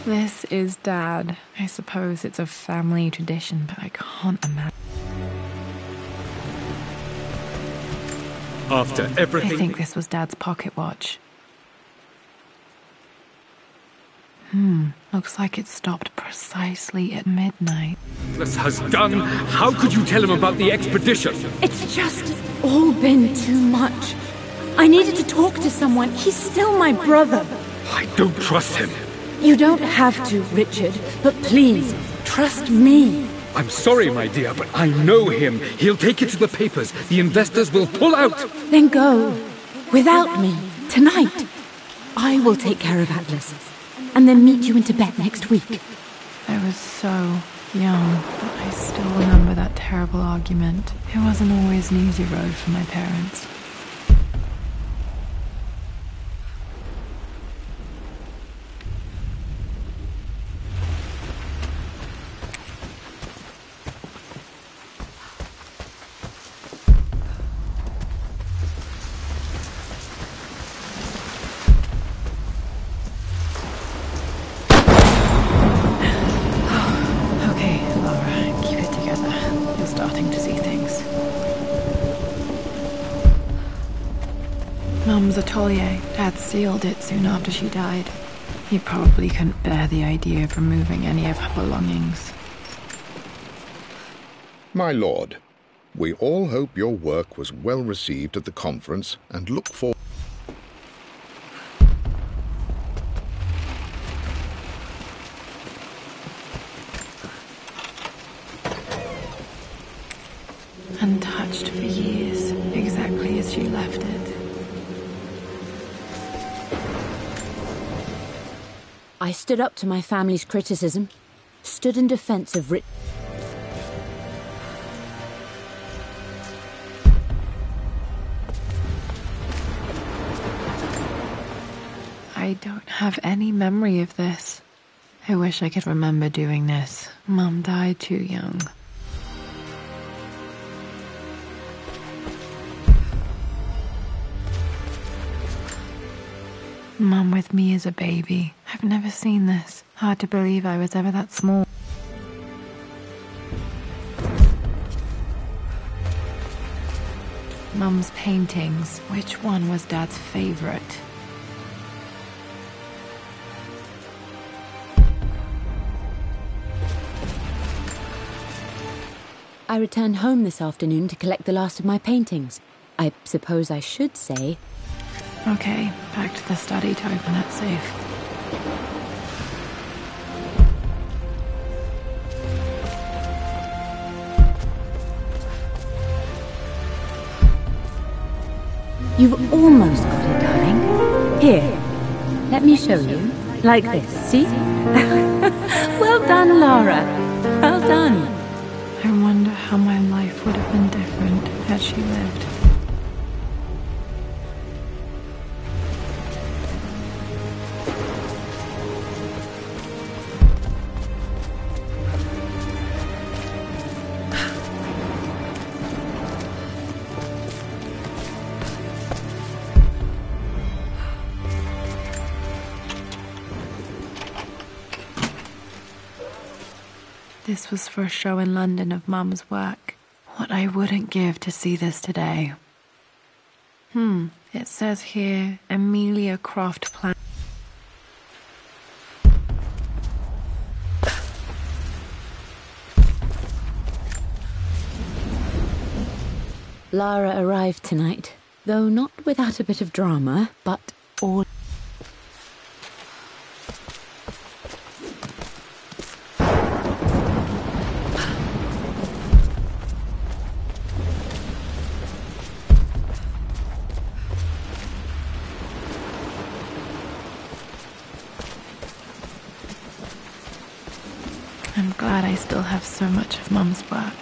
This is Dad. I suppose it's a family tradition, but I can't imagine. After everything... I think this was Dad's pocket watch. Looks like it stopped precisely at midnight. This has done. How could you tell him about the expedition? It's just all been too much. I needed to talk to someone. He's still my brother. I don't trust him. You don't have to, Richard, but please, trust me. I'm sorry, my dear, but I know him. He'll take it to the papers. The investors will pull out. Then go. Without me. Tonight. I will take care of Atlas. And then meet you in Tibet next week. I was so young, but I still remember that terrible argument. It wasn't always an easy road for my parents. Mum's atelier. Dad sealed it soon after she died. He probably couldn't bear the idea of removing any of her belongings. My lord, we all hope your work was well received at the conference and look forward. Untouched for years, exactly as she left it. I stood up to my family's criticism, stood in defense of I don't have any memory of this. I wish I could remember doing this. Mum died too young. Mum with me as a baby. I've never seen this. Hard to believe I was ever that small. Mum's paintings. Which one was Dad's favorite? I returned home this afternoon to collect the last of my paintings. I suppose I should say... Okay, back to the study to open that safe. You've almost got it, darling. Here, let me show you. Like this, see? Well done, Lara. Well done. I wonder how my life would have been different had she lived. This was for a show in London of Mum's work. What I wouldn't give to see this today. It says here, Amelia Croft plan. Lara arrived tonight, though not without a bit of drama, but all... I'm glad I still have so much of Mum's work.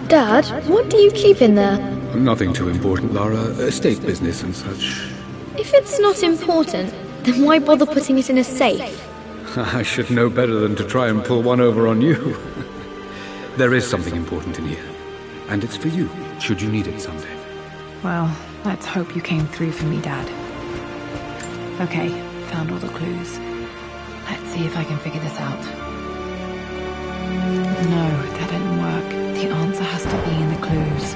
Dad, what do you keep in there? Nothing too important, Lara. Estate business and such. If it's not important, then why bother putting it in a safe? I should know better than to try and pull one over on you. There is something important in here. And it's for you, should you need it someday. Well, let's hope you came through for me, Dad. Okay, found all the clues. Let's see if I can figure this out. No, that didn't work. The answer has to be in the clues.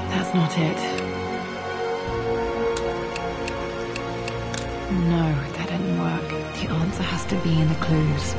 That's not it. No, that didn't work. The answer has to be in the clues.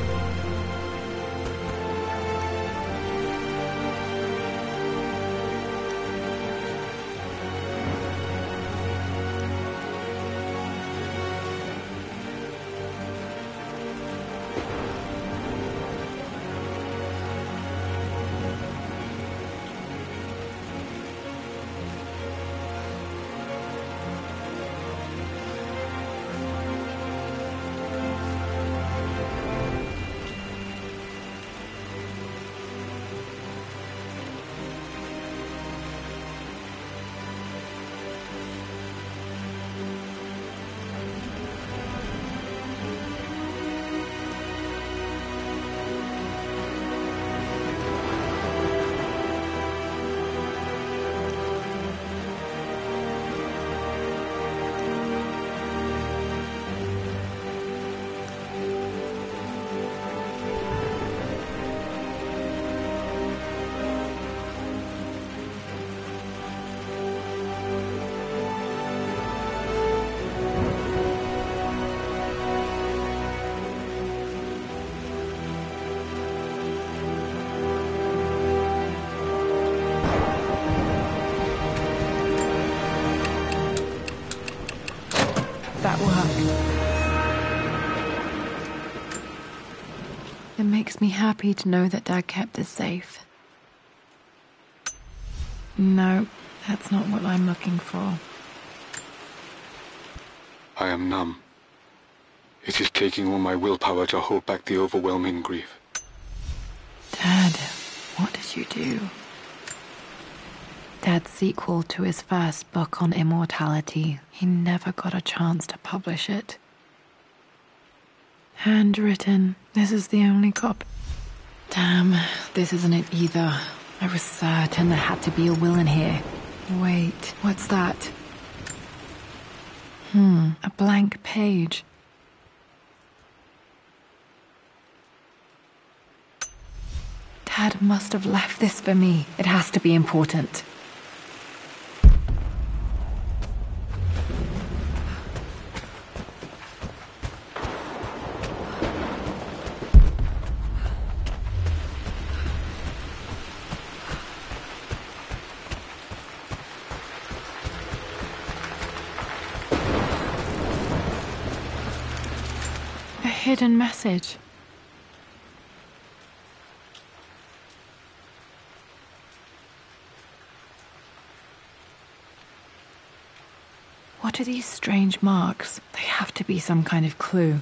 makes me happy to know that Dad kept this safe. No, that's not what I'm looking for. I am numb. It is taking all my willpower to hold back the overwhelming grief. Dad, what did you do? Dad's sequel to his first book on immortality, he never got a chance to publish it. Handwritten. This is the only copy. Damn, this isn't it either. I was certain there had to be a will in here. Wait, what's that? A blank page. Dad must have left this for me. It has to be important. A hidden message. What are these strange marks? They have to be some kind of clue.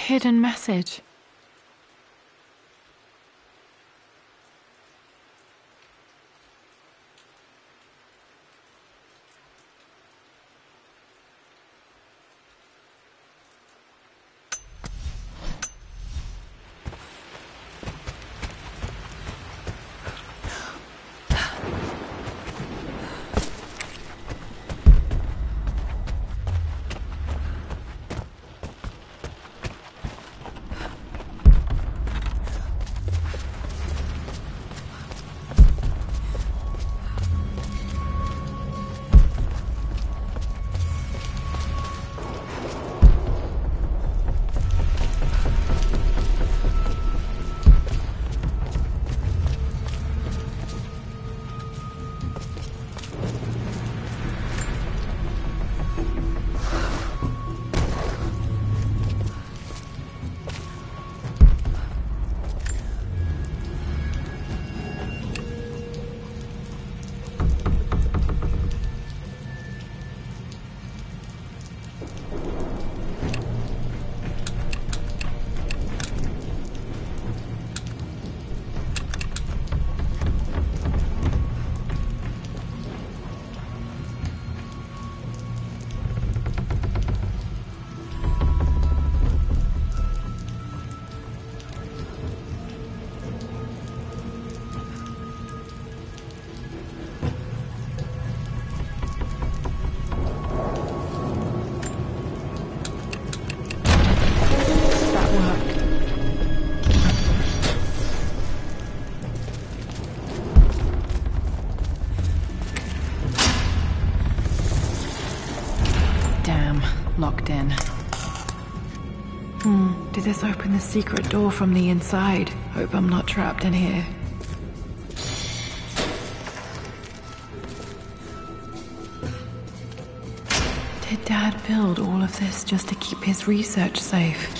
hidden message. Locked in. Did this open the secret door from the inside? Hope I'm not trapped in here. Did Dad build all of this just to keep his research safe?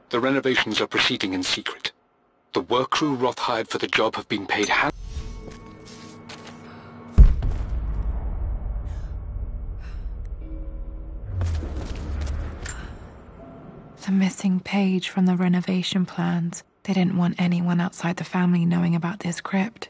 The renovations are proceeding in secret. The work crew Roth hired for the job have been paid The missing page from the renovation plans. They didn't want anyone outside the family knowing about this crypt.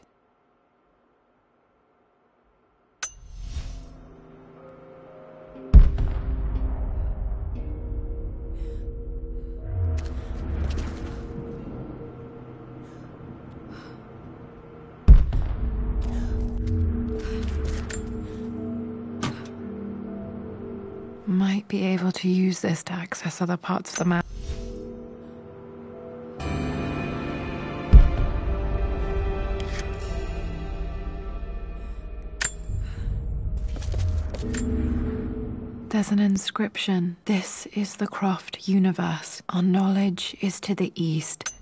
Might be able to use this to access other parts of the map. There's an inscription. This is the Croft universe. Our knowledge is to the east.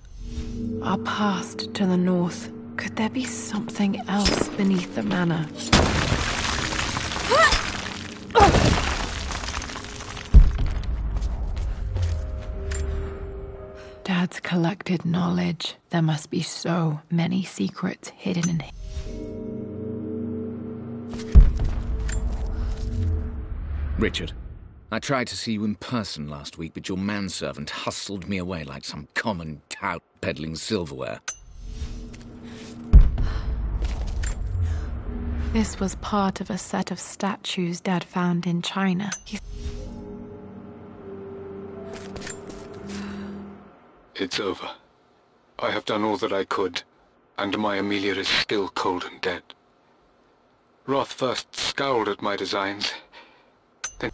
Our past to the north. Could there be something else beneath the manor? Dad's collected knowledge. There must be so many secrets hidden in him. Richard, I tried to see you in person last week, but your manservant hustled me away like some common tout peddling silverware. This was part of a set of statues Dad found in China. It's over. I have done all that I could, and my Amelia is still cold and dead. Roth first scowled at my designs, then...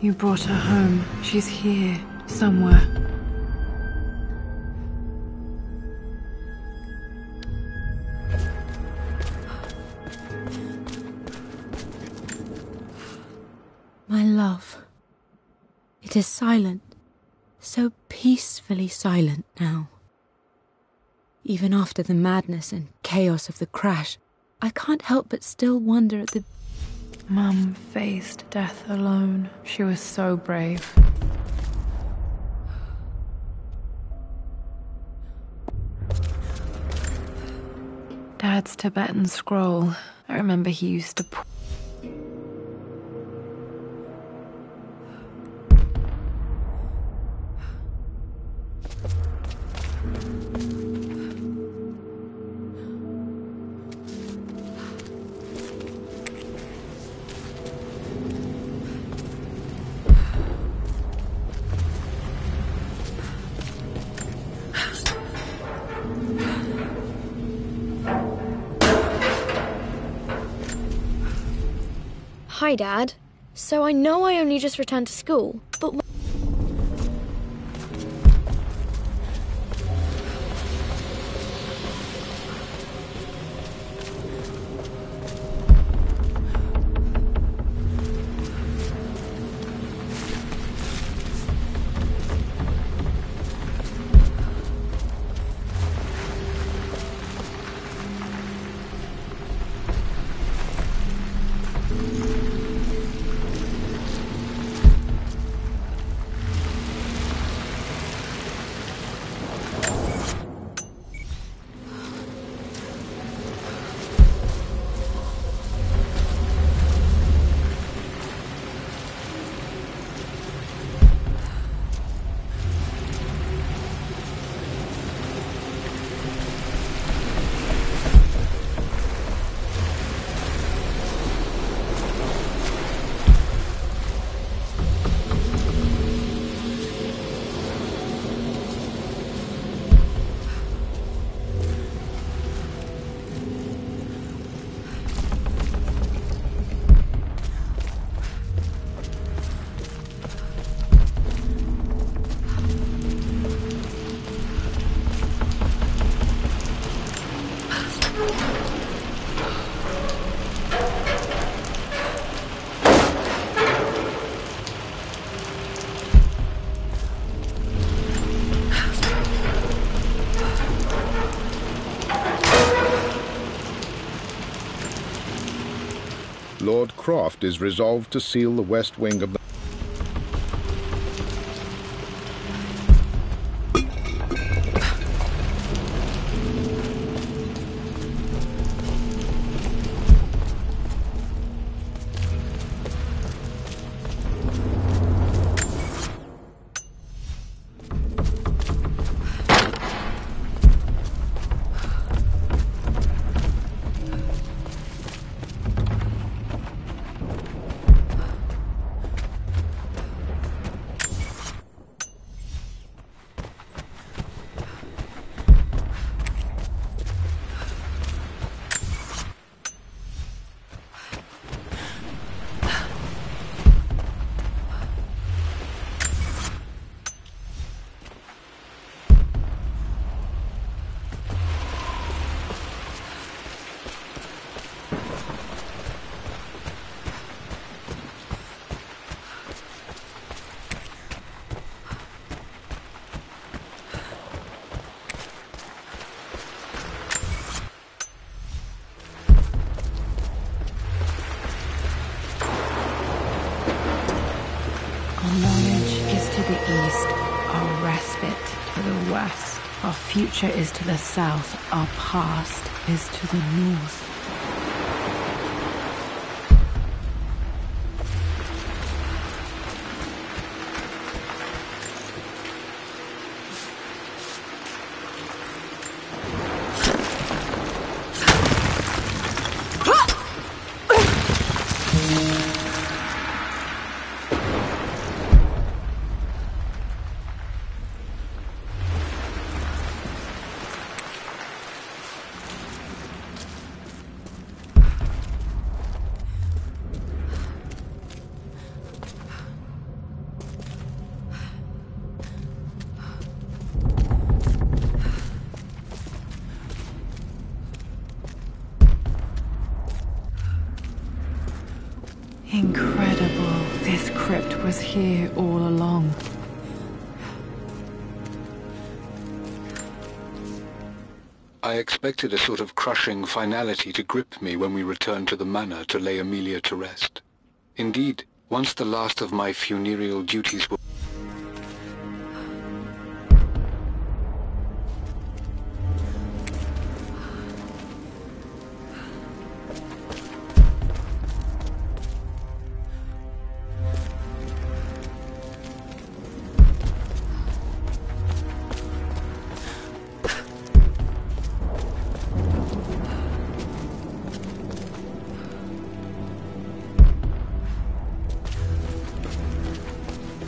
You brought her home. She's here, somewhere. My love. It is silent. So peacefully silent now. Even after the madness and chaos of the crash, I can't help but still wonder at the... Mum faced death alone. She was so brave. Dad's Tibetan scroll. I remember he used to... Hi, Dad. So I know I only just returned to school, but... Lord Croft is resolved to seal the west wing of the... Our future is to the south, our past is to the north. Incredible. This crypt was here all along. I expected a sort of crushing finality to grip me when we returned to the manor to lay Amelia to rest. Indeed, once the last of my funereal duties were...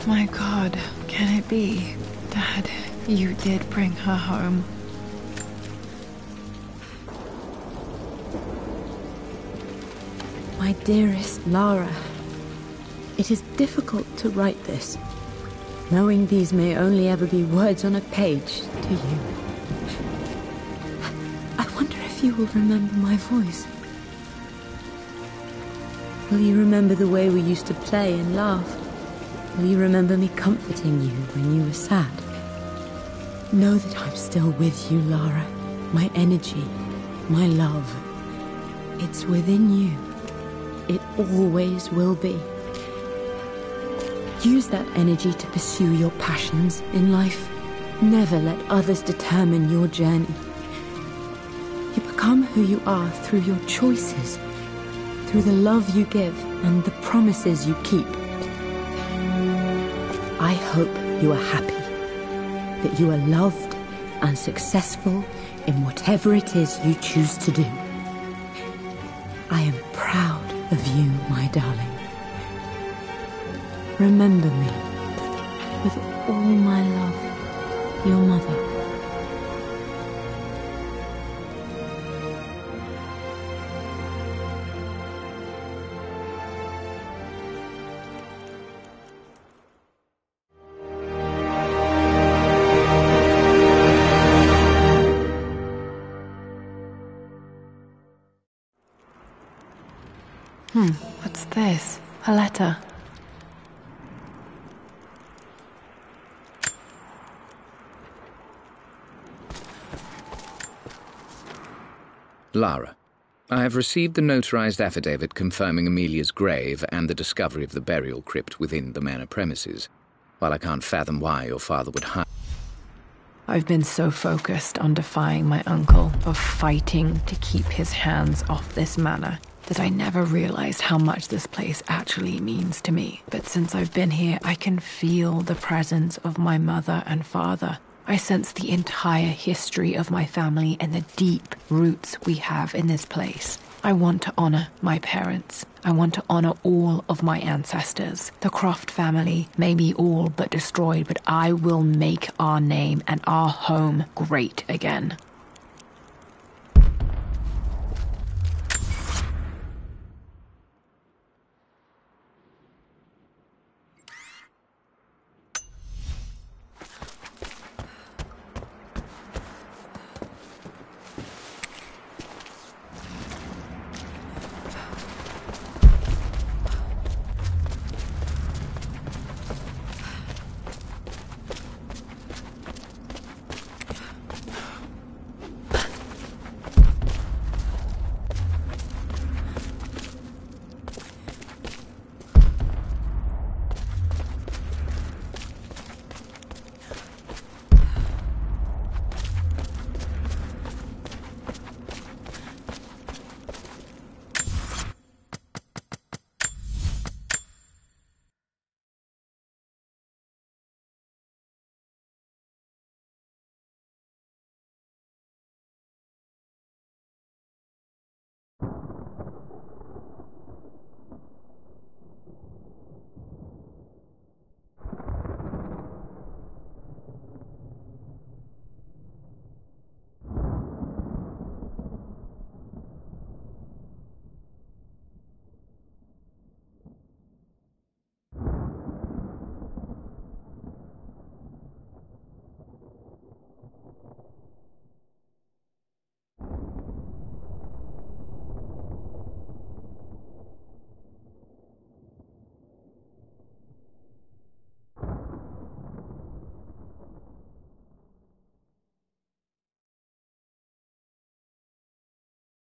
My God, can it be? Dad, you did bring her home. My dearest Lara, it is difficult to write this, knowing these may only ever be words on a page to you. I wonder if you will remember my voice. Will you remember the way we used to play and laugh? Will you remember me comforting you when you were sad? Know that I'm still with you, Lara. My energy, my love. It's within you. It always will be. Use that energy to pursue your passions in life. Never let others determine your journey. You become who you are through your choices, through the love you give and the promises you keep. I hope you are happy, that you are loved and successful in whatever it is you choose to do. I am proud of you, my darling. Remember me, with all my love, your mother. What's this? A letter. Lara, I have received the notarized affidavit confirming Amelia's grave and the discovery of the burial crypt within the manor premises. While I can't fathom why your father would hide... I've been so focused on defying my uncle, of fighting to keep his hands off this manor, that I never realized how much this place actually means to me. But since I've been here, I can feel the presence of my mother and father. I sense the entire history of my family and the deep roots we have in this place. I want to honor my parents. I want to honor all of my ancestors. The Croft family may be all but destroyed, but I will make our name and our home great again.